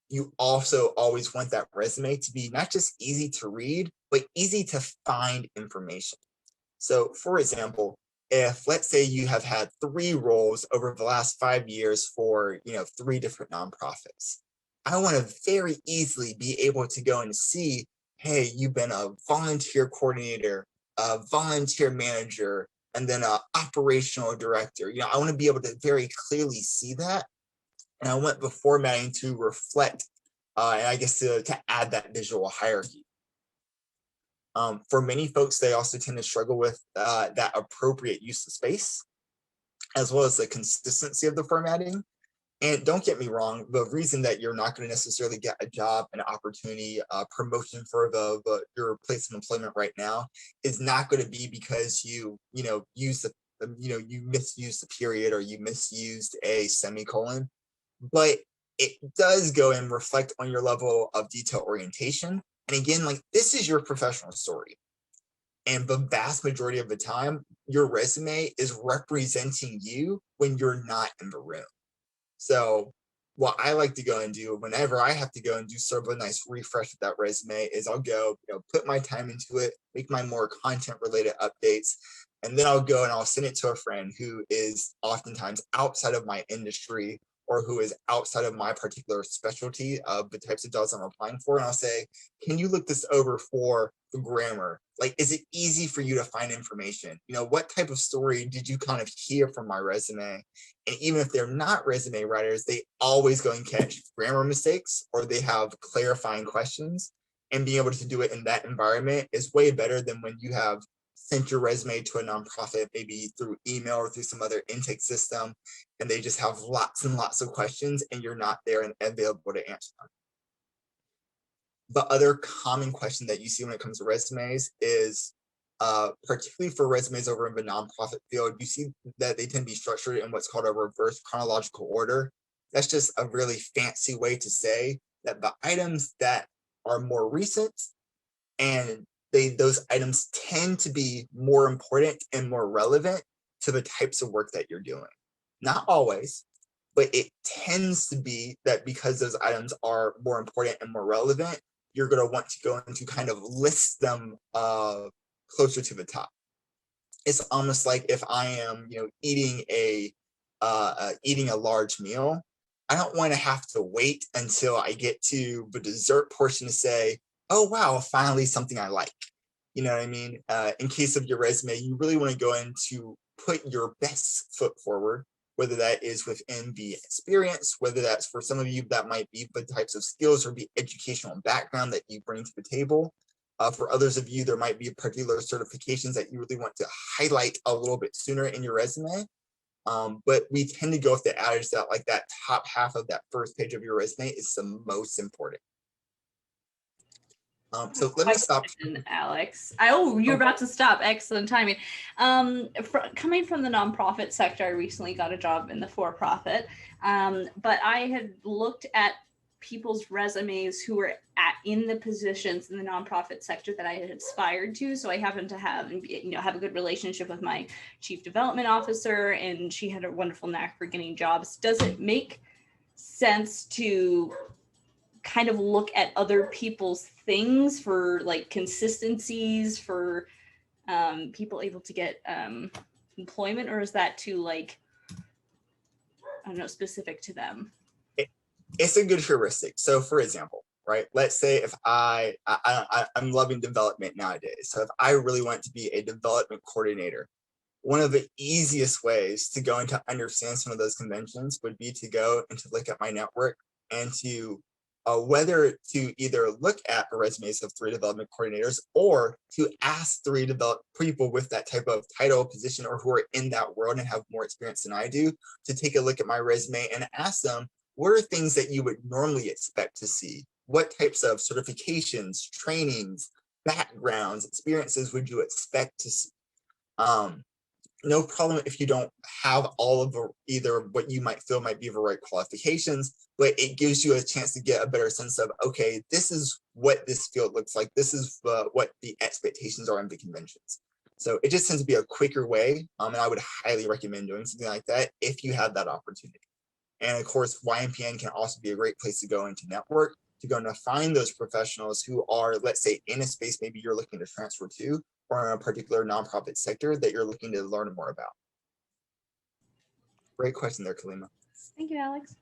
You also always want that resume to be not just easy to read, but easy to find information. So, for example, if, let's say, you have had 3 roles over the last 5 years for 3 different nonprofits, I want to very easily be able to go and see, hey, you've been a volunteer coordinator, a volunteer manager, and then an operational director. I want to be able to very clearly see that. And I want the formatting to reflect, and I guess to add that visual hierarchy. For many folks, they also tend to struggle with that appropriate use of space, as well as the consistency of the formatting. And don't get me wrong, the reason that you're not going to necessarily get a job, an opportunity, promotion for your place of employment right now is not going to be because you misused the period, or you misused a semicolon, but it does go and reflect on your level of detail orientation. And again, this is your professional story. And the vast majority of the time, your resume is representing you when you're not in the room. So what I like to go and do whenever I have to go and do sort of a nice refresh of that resume is I'll go, put my time into it, make my more content related updates, And then I'll go and I'll send it to a friend who is oftentimes outside of my industry or who is outside of my particular specialty of the types of jobs I'm applying for. And I'll say, can you look this over for the grammar? Like, is it easy for you to find information? You know, what type of story did you kind of hear from my resume? And even if they're not resume writers, they always go and catch grammar mistakes or they have clarifying questions. And being able to do it in that environment is way better than when you have sent your resume to a nonprofit, maybe through email or through some other intake system, and they just have lots and lots of questions and you're not there and available to answer them. The other common question that you see when it comes to resumes is, particularly for resumes over in the nonprofit field, you see that they tend to be structured in what's called a reverse chronological order. That's just a really fancy way to say that the items that are more recent and those items tend to be more important and more relevant to the types of work that you're doing. Not always, but it tends to be that because those items are more important and more relevant, you're going to want to go into kind of list them closer to the top. It's almost like if I am, eating a large meal, I don't want to have to wait until I get to the dessert portion to say, oh, wow, finally something I like. You know what I mean? In case of your resume, you really want to go in to put your best foot forward, whether that is within the experience, whether that's for some of you, that might be the types of skills or the educational background that you bring to the table. For others of you, there might be particular certifications that you really want to highlight a little bit sooner in your resume. But we tend to go with the adage that like that top half of that first page of your resume is the most important. So let me stop. Alex. You're about to stop. Excellent timing. Coming from the nonprofit sector, I recently got a job in the for-profit, but I had looked at people's resumes who were in the positions in the nonprofit sector that I had aspired to. So I happened to have a good relationship with my chief development officer, and she had a wonderful knack for getting jobs. Does it make sense to kind of look at other people's things for like consistencies for people able to get employment, or is that too like, I don't know, specific to them? It's a good heuristic. So for example, right, let's say if I'm loving development nowadays. So if I really want to be a development coordinator, one of the easiest ways to go and to understand some of those conventions would be to go and to look at my network and to whether to either look at the resumes of 3 development coordinators or to ask 3 people with that type of title, position, or who are in that world and have more experience than I do, to take a look at my resume and ask them, what are things that you would normally expect to see? What types of certifications, trainings, backgrounds, experiences would you expect to see? No problem if you don't have all of either what you might feel might be the right qualifications, but it gives you a chance to get a better sense of, okay, this is what this field looks like. This is what the expectations are in the conventions. So it just tends to be a quicker way. And I would highly recommend doing something like that if you have that opportunity. And of course, YNPN can also be a great place to go into network, to go and find those professionals who are, let's say, in a space maybe you're looking to transfer to, or in a particular nonprofit sector that you're looking to learn more about. Great question there, Kalima. Thank you, Alex.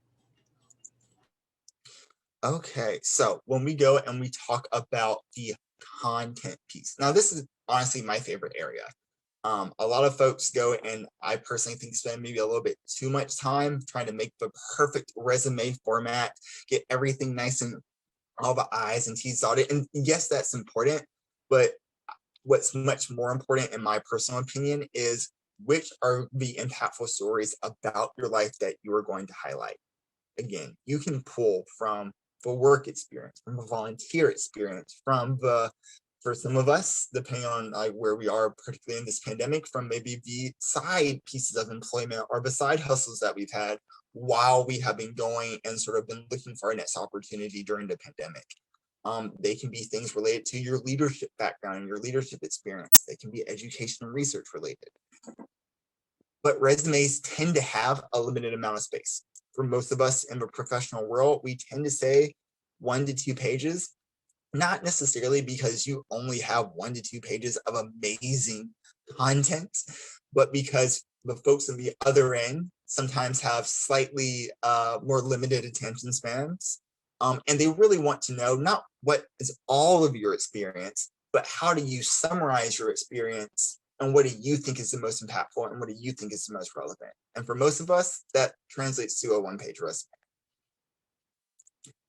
Okay, so when we go and we talk about the content piece, now this is honestly my favorite area. A lot of folks go, and I personally think spend maybe a little bit too much time trying to make the perfect resume format, get everything nice and all the I's and T's dotted. And yes, that's important, but what's much more important in my personal opinion is which are the impactful stories about your life that you are going to highlight. Again, you can pull from the work experience, from the volunteer experience, from for some of us, depending on where we are, particularly in this pandemic, from maybe the side pieces of employment or the side hustles that we've had while we have been going and sort of been looking for our next opportunity during the pandemic. They can be things related to your leadership background and your leadership experience. They can be education and research related. But resumes tend to have a limited amount of space. For most of us in the professional world, we tend to say 1 to 2 pages, not necessarily because you only have 1 to 2 pages of amazing content, but because the folks on the other end sometimes have slightly more limited attention spans. And they really want to know not what is all of your experience, but how do you summarize your experience, and what do you think is the most impactful, and what do you think is the most relevant? And for most of us, that translates to a one-page resume.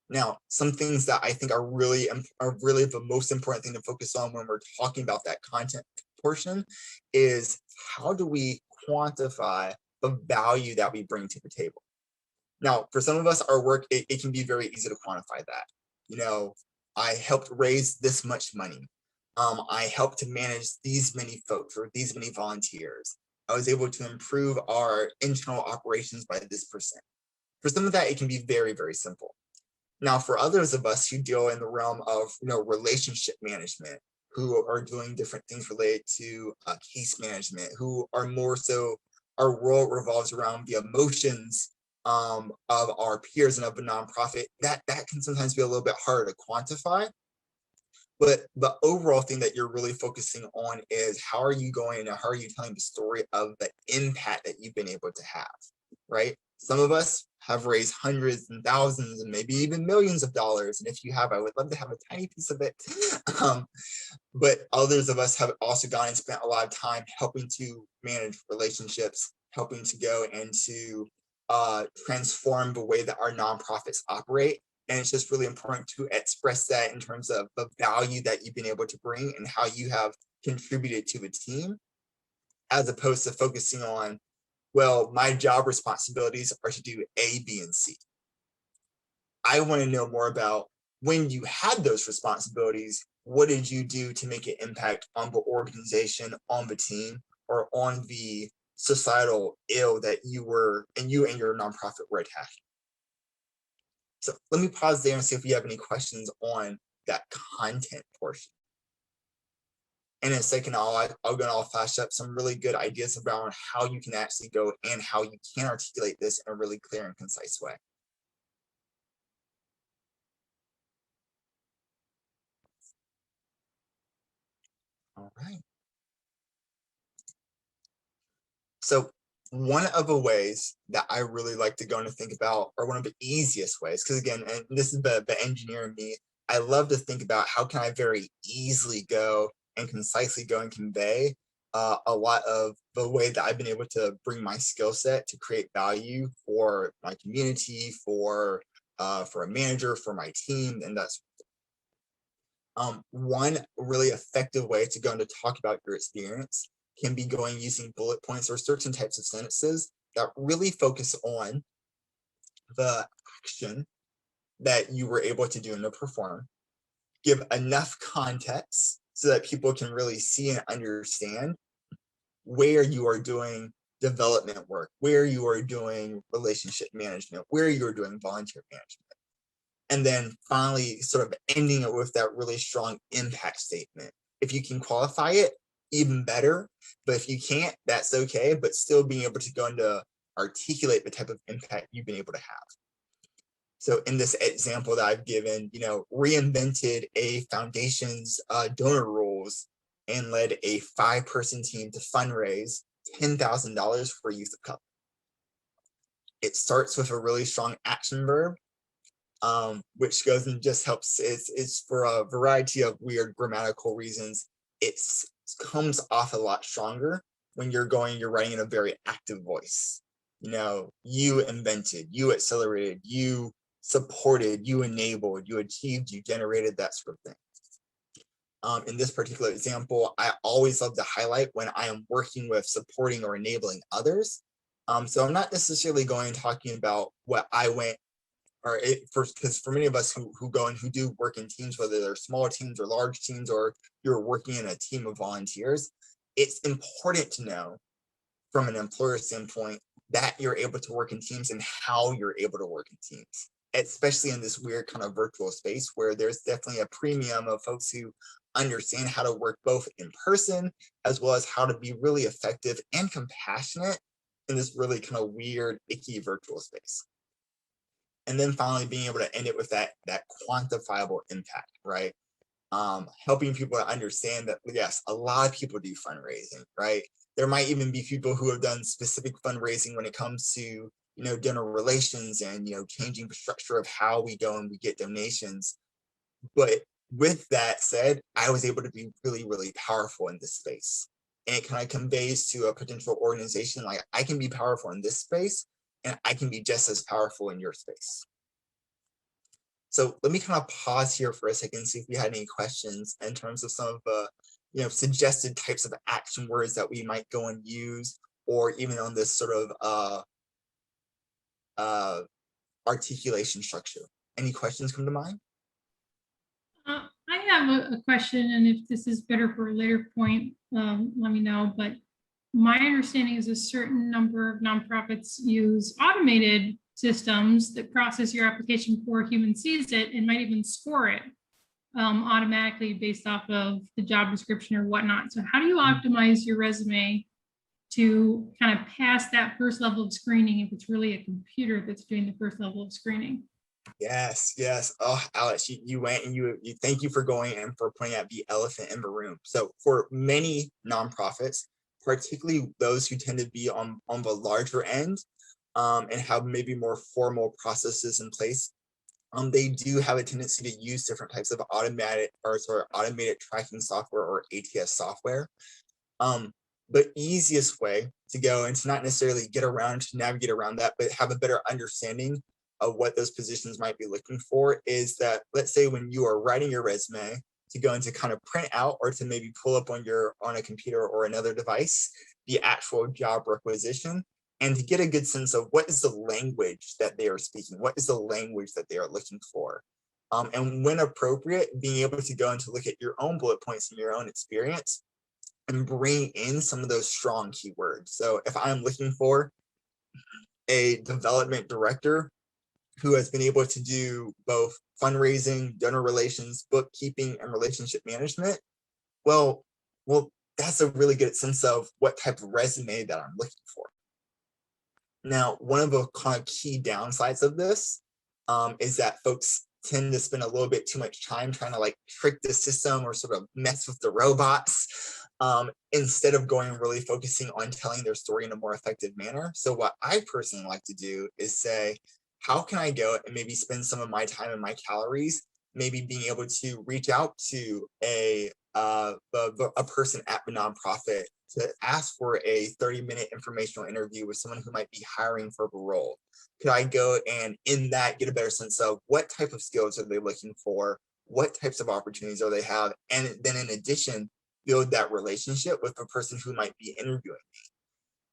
Now, some things that I think are really the most important thing to focus on when we're talking about that content portion is, how do we quantify the value that we bring to the table? Now, for some of us, our work, it can be very easy to quantify that. You know, I helped raise this much money. I helped to manage these many folks or these many volunteers. I was able to improve our internal operations by this percent. For some of that, it can be very, very simple. Now, for others of us who deal in the realm of, relationship management, who are doing different things related to case management, who are more so, our world revolves around the emotions of our peers and of a nonprofit, that can sometimes be a little bit harder to quantify. But the overall thing that you're really focusing on is, how are you telling the story of the impact that you've been able to have, right? Some of us have raised hundreds and thousands and maybe even millions of dollars. And if you have, I would love to have a tiny piece of it. But others of us have also gone and spent a lot of time helping to manage relationships, helping to go and to transform the way that our nonprofits operate. And it's just really important to express that in terms of the value that you've been able to bring and how you have contributed to the team, as opposed to focusing on, well, my job responsibilities are to do A, B, and C. I want to know more about, when you had those responsibilities, what did you do to make an impact on the organization, on the team, or on the societal ill that you and your nonprofit were attacking? So let me pause there and see if you have any questions on that content portion. And in a second, I'll flash up some really good ideas around how you can actually go and how you can articulate this in a really clear and concise way. All right. So one of the ways that I really like to go and think about, or one of the easiest ways, because again, and this is the engineer in me, I love to think about how can I very easily go and concisely go and convey a lot of the way that I've been able to bring my skill set to create value for my community, for a manager, for my team, and that's one really effective way to go and to talk about your experience can be going using bullet points or certain types of sentences that really focus on the action that you were able to do and to perform, give enough context so that people can really see and understand where you are doing development work, where you are doing relationship management, where you are doing volunteer management. And then finally, sort of ending it with that really strong impact statement. If you can qualify it, even better. But if you can't, that's okay. But still being able to go into articulate the type of impact you've been able to have. So in this example that I've given, reinvented a foundation's donor rules and led a 5-person team to fundraise $10,000 for youth of color. It starts with a really strong action verb, which goes and just helps. It's for a variety of weird grammatical reasons. It comes off a lot stronger when you're writing in a very active voice. You invented, you accelerated, you supported, you enabled, you achieved, you generated, that sort of thing. In this particular example, I always love to highlight when I am working with supporting or enabling others. So I'm not necessarily talking about what I went, because for many of us who go and who do work in teams, whether they're small teams or large teams, or you're working in a team of volunteers, it's important to know from an employer standpoint that you're able to work in teams and how you're able to work in teams, especially in this weird kind of virtual space where there's definitely a premium of folks who understand how to work both in person as well as how to be really effective and compassionate in this really kind of weird, icky virtual space. And then finally being able to end it with that quantifiable impact, right? helping people to understand that, yes, a lot of people do fundraising, right? There might even be people who have done specific fundraising when it comes to, donor relations and, changing the structure of how we go and we get donations. But with that said, I was able to be really, really powerful in this space. And it kind of conveys to a potential organization, like, I can be powerful in this space and I can be just as powerful in your space. So let me kind of pause here for a second, see if we had any questions in terms of some of the, suggested types of action words that we might go and use, or even on this sort of articulation structure. Any questions come to mind? I have a question, and if this is better for a later point, let me know. But my understanding is a certain number of nonprofits use automated systems that process your application before a human sees it and might even score it automatically based off of the job description or whatnot. So how do you optimize your resume to kind of pass that first level of screening if it's really a computer that's doing the first level of screening? Yes. Oh, Alex, you went and you thank you for going and for pointing out the elephant in the room. So for many nonprofits, particularly those who tend to be on the larger end, and have maybe more formal processes in place, they do have a tendency to use different types of automated tracking software, or ATS software. The easiest way to go and to not necessarily navigate around that, but have a better understanding of what those positions might be looking for, is that, let's say when you are writing your resume, to go and to kind of print out or to maybe pull up on a computer or another device the actual job requisition, and to get a good sense of what is the language that they are speaking, what is the language that they are looking for. And when appropriate, being able to go and to look at your own bullet points and your own experience and bring in some of those strong keywords. So if I'm looking for a development director who has been able to do both fundraising, donor relations, bookkeeping, and relationship management, well, that's a really good sense of what type of resume that I'm looking for. Now, one of the kind of key downsides of this is that folks tend to spend a little bit too much time trying to trick the system or sort of mess with the robots, instead of going and really focusing on telling their story in a more effective manner. So what I personally like to do is say, how can I go and maybe spend some of my time and my calories maybe being able to reach out to a person at the nonprofit to ask for a 30-minute informational interview with someone who might be hiring for the role? Could I go and in that get a better sense of what type of skills are they looking for? What types of opportunities do they have? And then in addition, build that relationship with the person who might be interviewing me.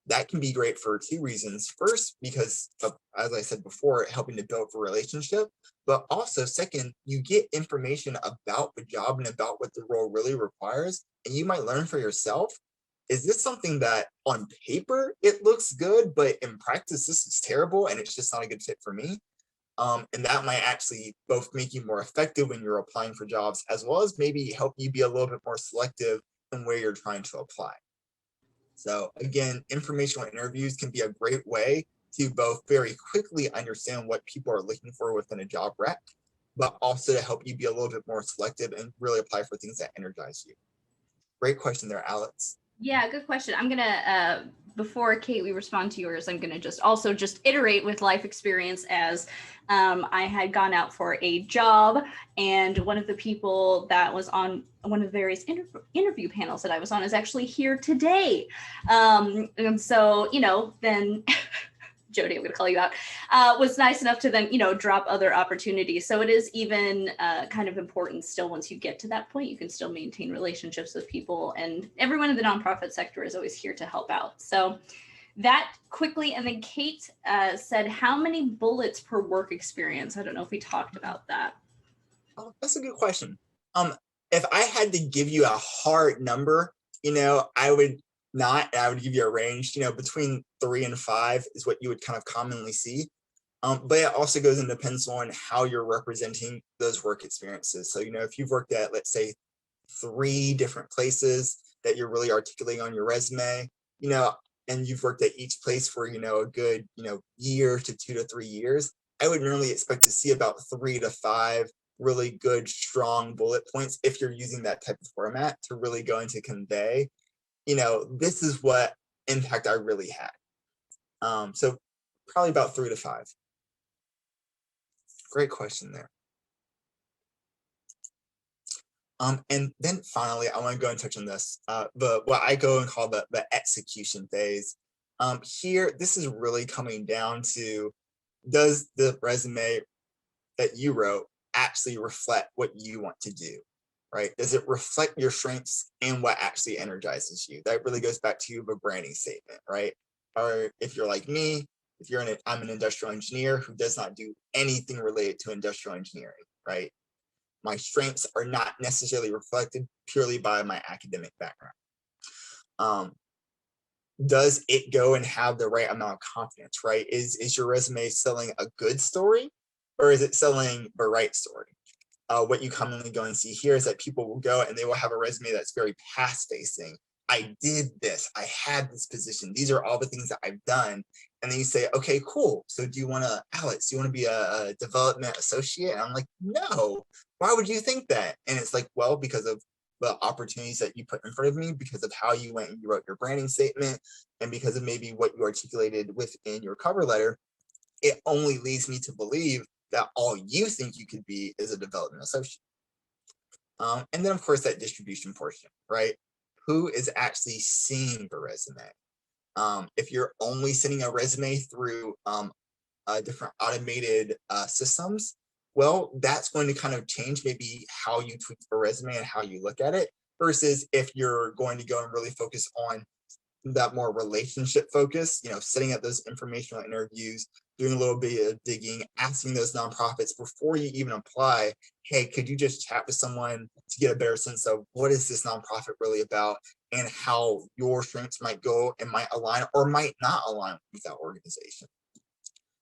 That can be great for two reasons. First, because of, as I said before, helping to build a relationship, but also second, you get information about the job and about what the role really requires. And you might learn for yourself, is this something that on paper it looks good, but in practice this is terrible and it's just not a good fit for me? And that might actually both make you more effective when you're applying for jobs, as well as maybe help you be a little bit more selective in where you're trying to apply. So again, informational interviews can be a great way to both very quickly understand what people are looking for within a job rec, but also to help you be a little bit more selective and really apply for things that energize you. Great question there, Alex. Yeah, good question. I'm gonna, before Kate, we respond to yours, I'm gonna just iterate with life experience as I had gone out for a job, and one of the people that was on one of the various interview panels that I was on is actually here today. And so, then Jody, I'm going to call you out, was nice enough to then, drop other opportunities. So it is even kind of important still, once you get to that point, you can still maintain relationships with people, and everyone in the nonprofit sector is always here to help out. So that quickly. And then Kate said, how many bullets per work experience? I don't know if we talked about that. Oh, that's a good question. If I had to give you a hard number, I would not, I would give you a range, between 3 and 5 is what you would kind of commonly see. But it also goes and depends on how you're representing those work experiences. So, if you've worked at, let's say, 3 different places that you're really articulating on your resume, and you've worked at each place for, a good, year to 2 to 3 years, I would normally expect to see about 3 to 5 really good, strong bullet points if you're using that type of format to really go into convey, this is what impact I really had. So probably about 3 to 5. Great question there. And then finally, I want to go and touch on this, what I go and call the execution phase. Here, this is really coming down to, does the resume that you wrote actually reflect what you want to do, right? Does it reflect your strengths and what actually energizes you? That really goes back to the branding statement, right? Or if you're like me, I'm an industrial engineer who does not do anything related to industrial engineering, right? My strengths are not necessarily reflected purely by my academic background. Does it go and have the right amount of confidence, right? Is your resume selling a good story, or is it selling the right story? What you commonly go and see here is that people will go and they will have a resume that's very past facing. I did this, I had this position, these are all the things that I've done. And then you say, okay, cool. So Alex, do you want to be a development associate? And I'm like, no, why would you think that? And it's like, well, because of the opportunities that you put in front of me, because of how you went and you wrote your branding statement, and because of maybe what you articulated within your cover letter, it only leads me to believe that all you think you could be is a development associate. And then of course that distribution portion, right? Who is actually seeing the resume? If you're only sending a resume through different automated systems, well, that's going to kind of change maybe how you tweak the resume and how you look at it, versus if you're going to go and really focus on that more relationship focus, setting up those informational interviews, doing a little bit of digging, asking those nonprofits before you even apply, hey, could you just chat with someone to get a better sense of what is this nonprofit really about, and how your strengths might go and might align or might not align with that organization.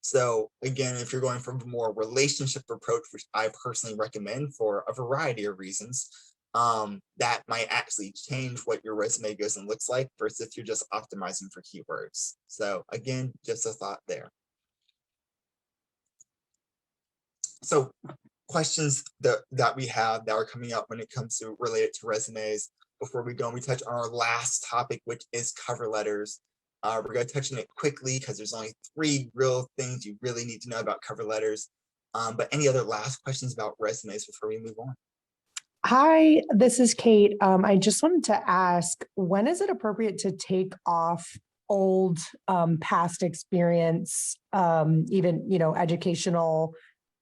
So again, if you're going for a more relationship approach, which I personally recommend for a variety of reasons, that might actually change what your resume goes and looks like versus if you're just optimizing for keywords. So again, just a thought there. So questions that we have that are coming up when it comes to related to resumes before we go and we touch on our last topic, which is cover letters. We're going to touch on it quickly because there's only 3 real things you really need to know about cover letters. But any other last questions about resumes before we move on? Hi, this is Kate. I just wanted to ask, when is it appropriate to take off old past experience, even, educational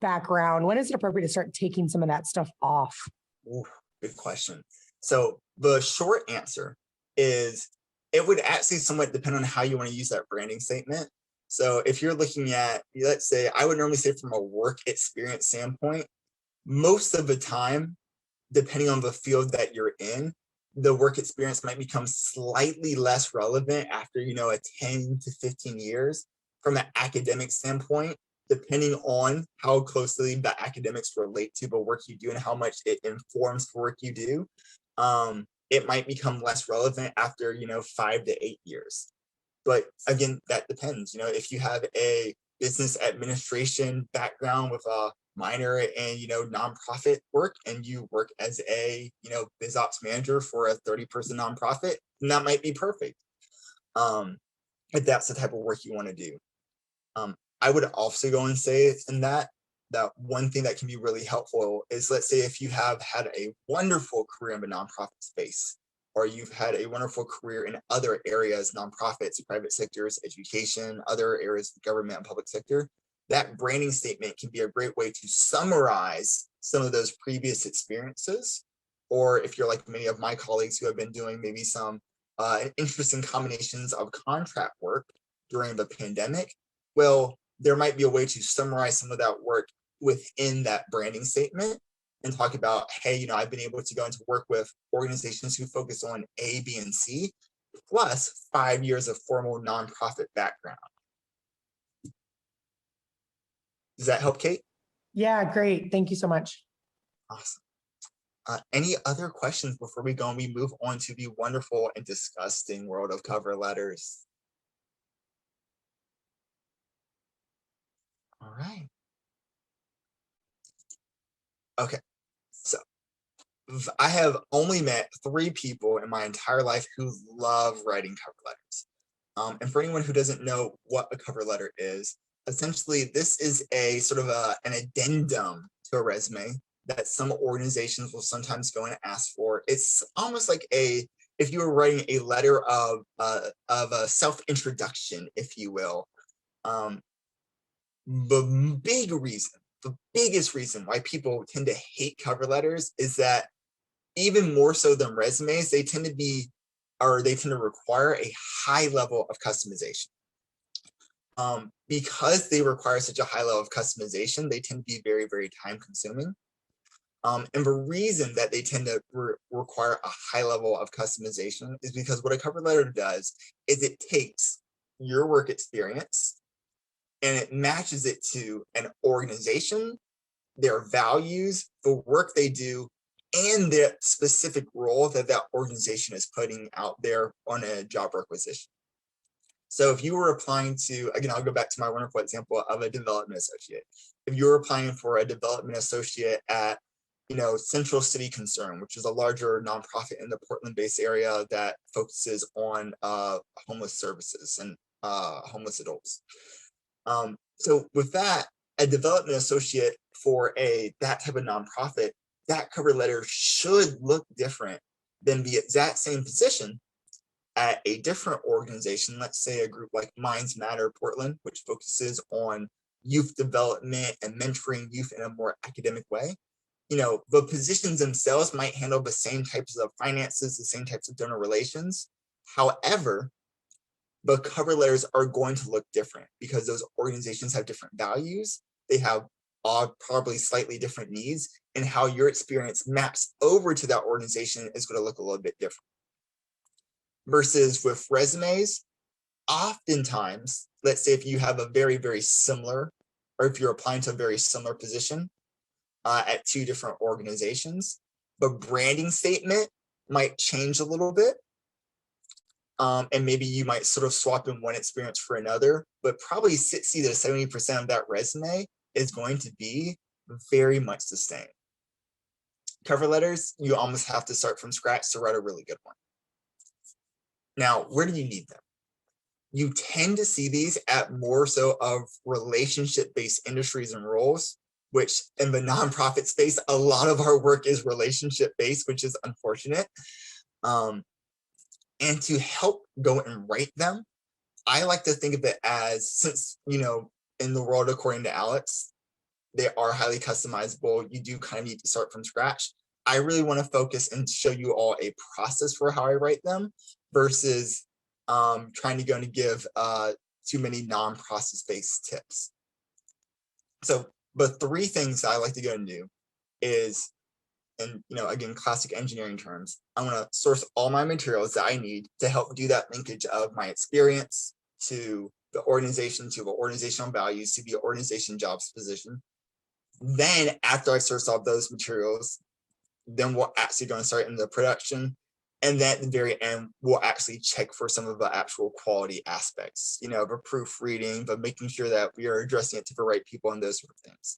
background? When is it appropriate to start taking some of that stuff off? Ooh, good question. So the short answer is it would actually somewhat depend on how you want to use that branding statement. So if you're looking at, let's say, I would normally say from a work experience standpoint, most of the time, depending on the field that you're in, the work experience might become slightly less relevant after, a 10 to 15 years from an academic standpoint, depending on how closely the academics relate to the work you do and how much it informs the work you do. It might become less relevant after, 5 to 8 years. But again, that depends. If you have a business administration background with a minor in, nonprofit work, and you work as a, biz ops manager for a 30-person nonprofit, then that might be perfect. If that's the type of work you want to do. I would also go and say in that one thing that can be really helpful is, let's say if you have had a wonderful career in the nonprofit space, or you've had a wonderful career in other areas, nonprofits, private sectors, education, other areas of government and public sector, that branding statement can be a great way to summarize some of those previous experiences. Or if you're like many of my colleagues who have been doing maybe some interesting combinations of contract work during the pandemic, well, there might be a way to summarize some of that work within that branding statement and talk about, hey, I've been able to go into work with organizations who focus on A, B, and C, plus 5 years of formal nonprofit background. Does that help, Kate? Yeah, great. Thank you so much. Awesome. Any other questions before we go and we move on to the wonderful and disgusting world of cover letters? All right. Okay, so I have only met 3 people in my entire life who love writing cover letters. And for anyone who doesn't know what a cover letter is, essentially this is a sort of an addendum to a resume that some organizations will sometimes go and ask for. It's almost like if you were writing a letter of a self-introduction, if you will. The biggest reason why people tend to hate cover letters is that even more so than resumes, they tend to require a high level of customization. Because they require such a high level of customization, they tend to be very, very time consuming. And the reason that they tend to require a high level of customization is because what a cover letter does is it takes your work experience and it matches it to an organization, their values, the work they do, and the specific role that that organization is putting out there on a job requisition. So if you were applying to, again, I'll go back to my wonderful example of a development associate. If you're applying for a development associate at, Central City Concern, which is a larger nonprofit in the Portland-based area that focuses on homeless services and homeless adults. So with that, a development associate for that type of nonprofit, that cover letter should look different than the exact same position at a different organization. Let's say a group like Minds Matter Portland, which focuses on youth development and mentoring youth in a more academic way. The positions themselves might handle the same types of finances, the same types of donor relations. However, the cover letters are going to look different because those organizations have different values. They have probably slightly different needs, and how your experience maps over to that organization is going to look a little bit different. Versus with resumes, oftentimes, let's say if you have a very, very similar, or if you're applying to a very similar position at 2 different organizations, the branding statement might change a little bit. And maybe you might sort of swap in one experience for another, but probably 60 to 70% of that resume is going to be very much the same. Cover letters, you almost have to start from scratch to write a really good one. Now, where do you need them? You tend to see these at more so of relationship-based industries and roles, which in the nonprofit space, a lot of our work is relationship-based, which is unfortunate. And to help go and write them, I like to think of it as, since, in the world, according to Alex, they are highly customizable. You do kind of need to start from scratch. I really want to focus and show you all a process for how I write them versus trying to go and give too many non-process based tips. So the 3 things that I like to go and do is, and again, classic engineering terms, I want to source all my materials that I need to help do that linkage of my experience to the organization, to the organizational values, to the organization jobs position. Then after I source all those materials, then we're actually going to start in the production. And then at the very end, we'll actually check for some of the actual quality aspects, the proofreading, but making sure that we are addressing it to the right people and those sort of things.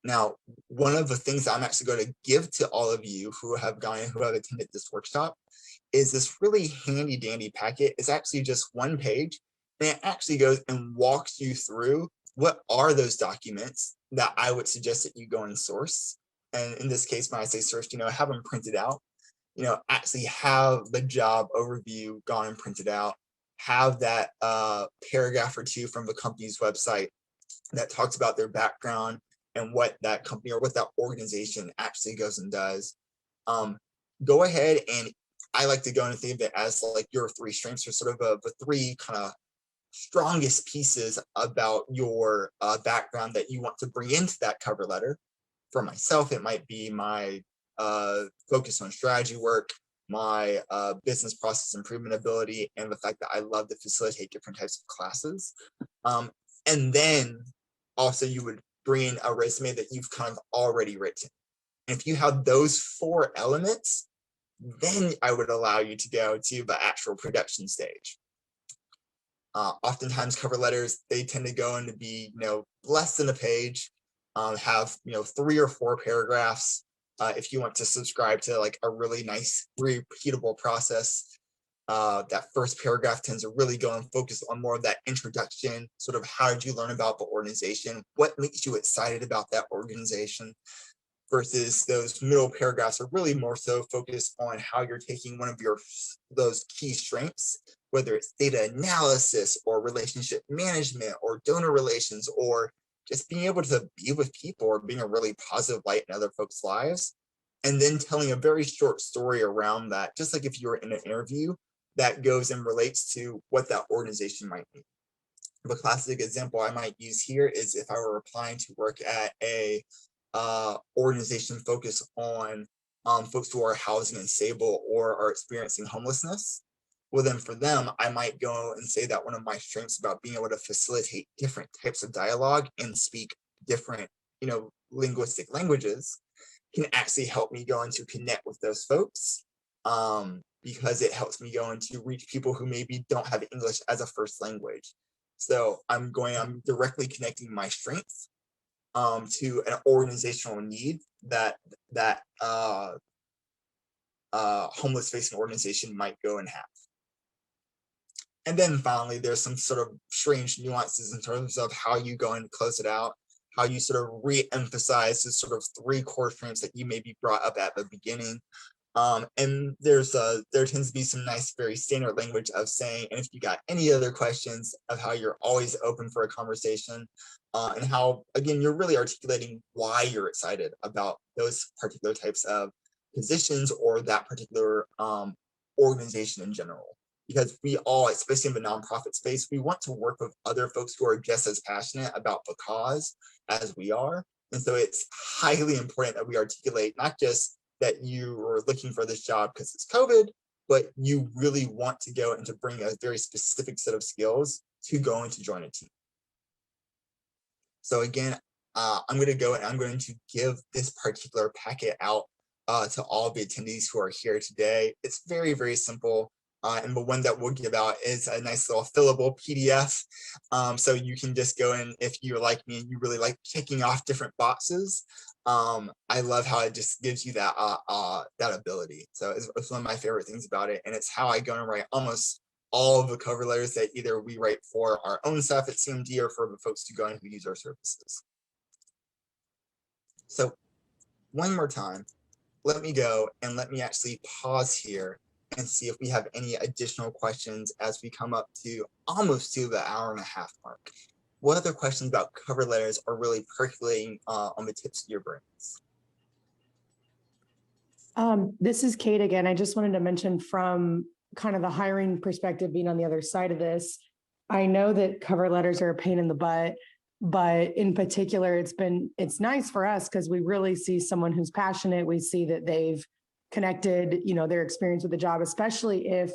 Now, one of the things I'm actually going to give to all of you who have attended this workshop is this really handy dandy packet. It's actually just 1 page, and it actually goes and walks you through what are those documents that I would suggest that you go and source. And in this case, when I say source, have them printed out, actually have the job overview gone and printed out, have that paragraph or 2 from the company's website that talks about their background and what that company or what that organization actually goes and does. Go ahead, and I like to go and think of it as like your 3 strengths, or sort of the 3 kind of strongest pieces about your background that you want to bring into that cover letter. For myself, it might be my focus on strategy work, my business process improvement ability, and the fact that I love to facilitate different types of classes. And then also you would bring in a resume that you've kind of already written. And if you have those 4 elements, then I would allow you to go to the actual production stage. Oftentimes cover letters, they tend to go into be, less than a page. have 3 or 4 paragraphs. If you want to subscribe to like a really nice repeatable process, that first paragraph tends to really go and focus on more of that introduction, sort of how did you learn about the organization, what makes you excited about that organization, versus those middle paragraphs are really more so focused on how you're taking one of those key strengths, whether it's data analysis or relationship management or donor relations, or just being able to be with people or being a really positive light in other folks' lives, and then telling a very short story around that, just like if you were in an interview, that goes and relates to what that organization might be. The classic example I might use here is if I were applying to work at a organization focused on folks who are housing unstable or are experiencing homelessness. Well, then for them, I might go and say that one of my strengths about being able to facilitate different types of dialogue and speak different, linguistic languages can actually help me go into connect with those folks, because it helps me go into reach people who maybe don't have English as a first language. So I'm directly connecting my strengths to an organizational need that homeless facing organization might go and have. And then finally, there's some sort of strange nuances in terms of how you go and close it out, how you sort of re-emphasize the sort of 3 core strengths that you maybe brought up at the beginning. And there tends to be some nice, very standard language of saying, and if you got any other questions, of how you're always open for a conversation, and how, again, you're really articulating why you're excited about those particular types of positions or that particular organization in general. Because we all, especially in the nonprofit space, we want to work with other folks who are just as passionate about the cause as we are. And so it's highly important that we articulate not just that you are looking for this job because it's COVID, but you really want to go and to bring a very specific set of skills to go and to join a team. So again, I'm going to go and I'm going to give this particular packet out to all the attendees who are here today. It's very, very simple. And the one that we'll give out is a nice little fillable PDF. So you can just go in, if you're like me and you really like checking off different boxes. I love how it just gives you that that ability. So it's one of my favorite things about it. And it's how I go and write almost all of the cover letters that either we write for our own staff at CMD or for the folks to go in who use our services. So one more time, let me go and let me actually pause here and see if we have any additional questions as we come up to almost to the 1.5 hour mark. What other questions about cover letters are really percolating on the tips of your brains? This is Kate again. I just wanted to mention from kind of the hiring perspective, being on the other side of this, I know that cover letters are a pain in the butt, but in particular, it's nice for us because we really see someone who's passionate. We see that they've connected, their experience with the job, especially if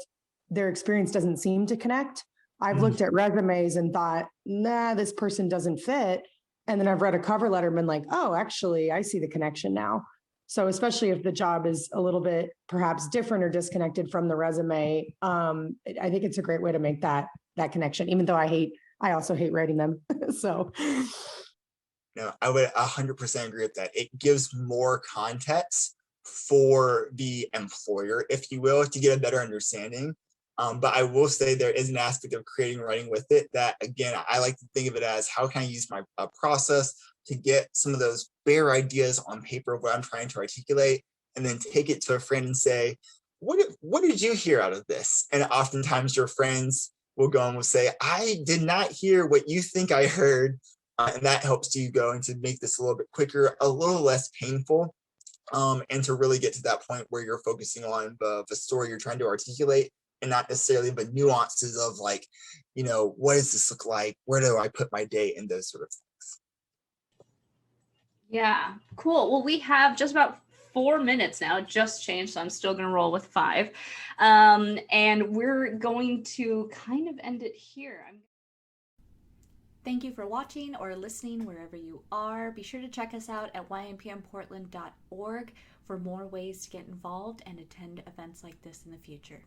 their experience doesn't seem to connect. I've looked at resumes and thought, nah, this person doesn't fit. And then I've read a cover letter and been like, oh, actually, I see the connection now. So especially if the job is a little bit perhaps different or disconnected from the resume, I think it's a great way to make that connection, even though I also hate writing them. So. No, I would 100% agree with that. It gives more context for the employer, if you will, to get a better understanding. But I will say there is an aspect of creating writing with it that, again, I like to think of it as how can I use my process to get some of those bare ideas on paper of what I'm trying to articulate, and then take it to a friend and say, what did you hear out of this? And oftentimes your friends will go and will say, I did not hear what you think I heard. And that helps you go and to make this a little bit quicker, a little less painful, and to really get to that point where you're focusing on the story you're trying to articulate and not necessarily the nuances of like, what does this look like? Where do I put my date and those sort of things. Yeah, cool. Well, we have just about 4 minutes now. It just changed, so I'm still going to roll with 5. And we're going to kind of end it here. Thank you for watching or listening wherever you are. Be sure to check us out at ynpnportland.org for more ways to get involved and attend events like this in the future.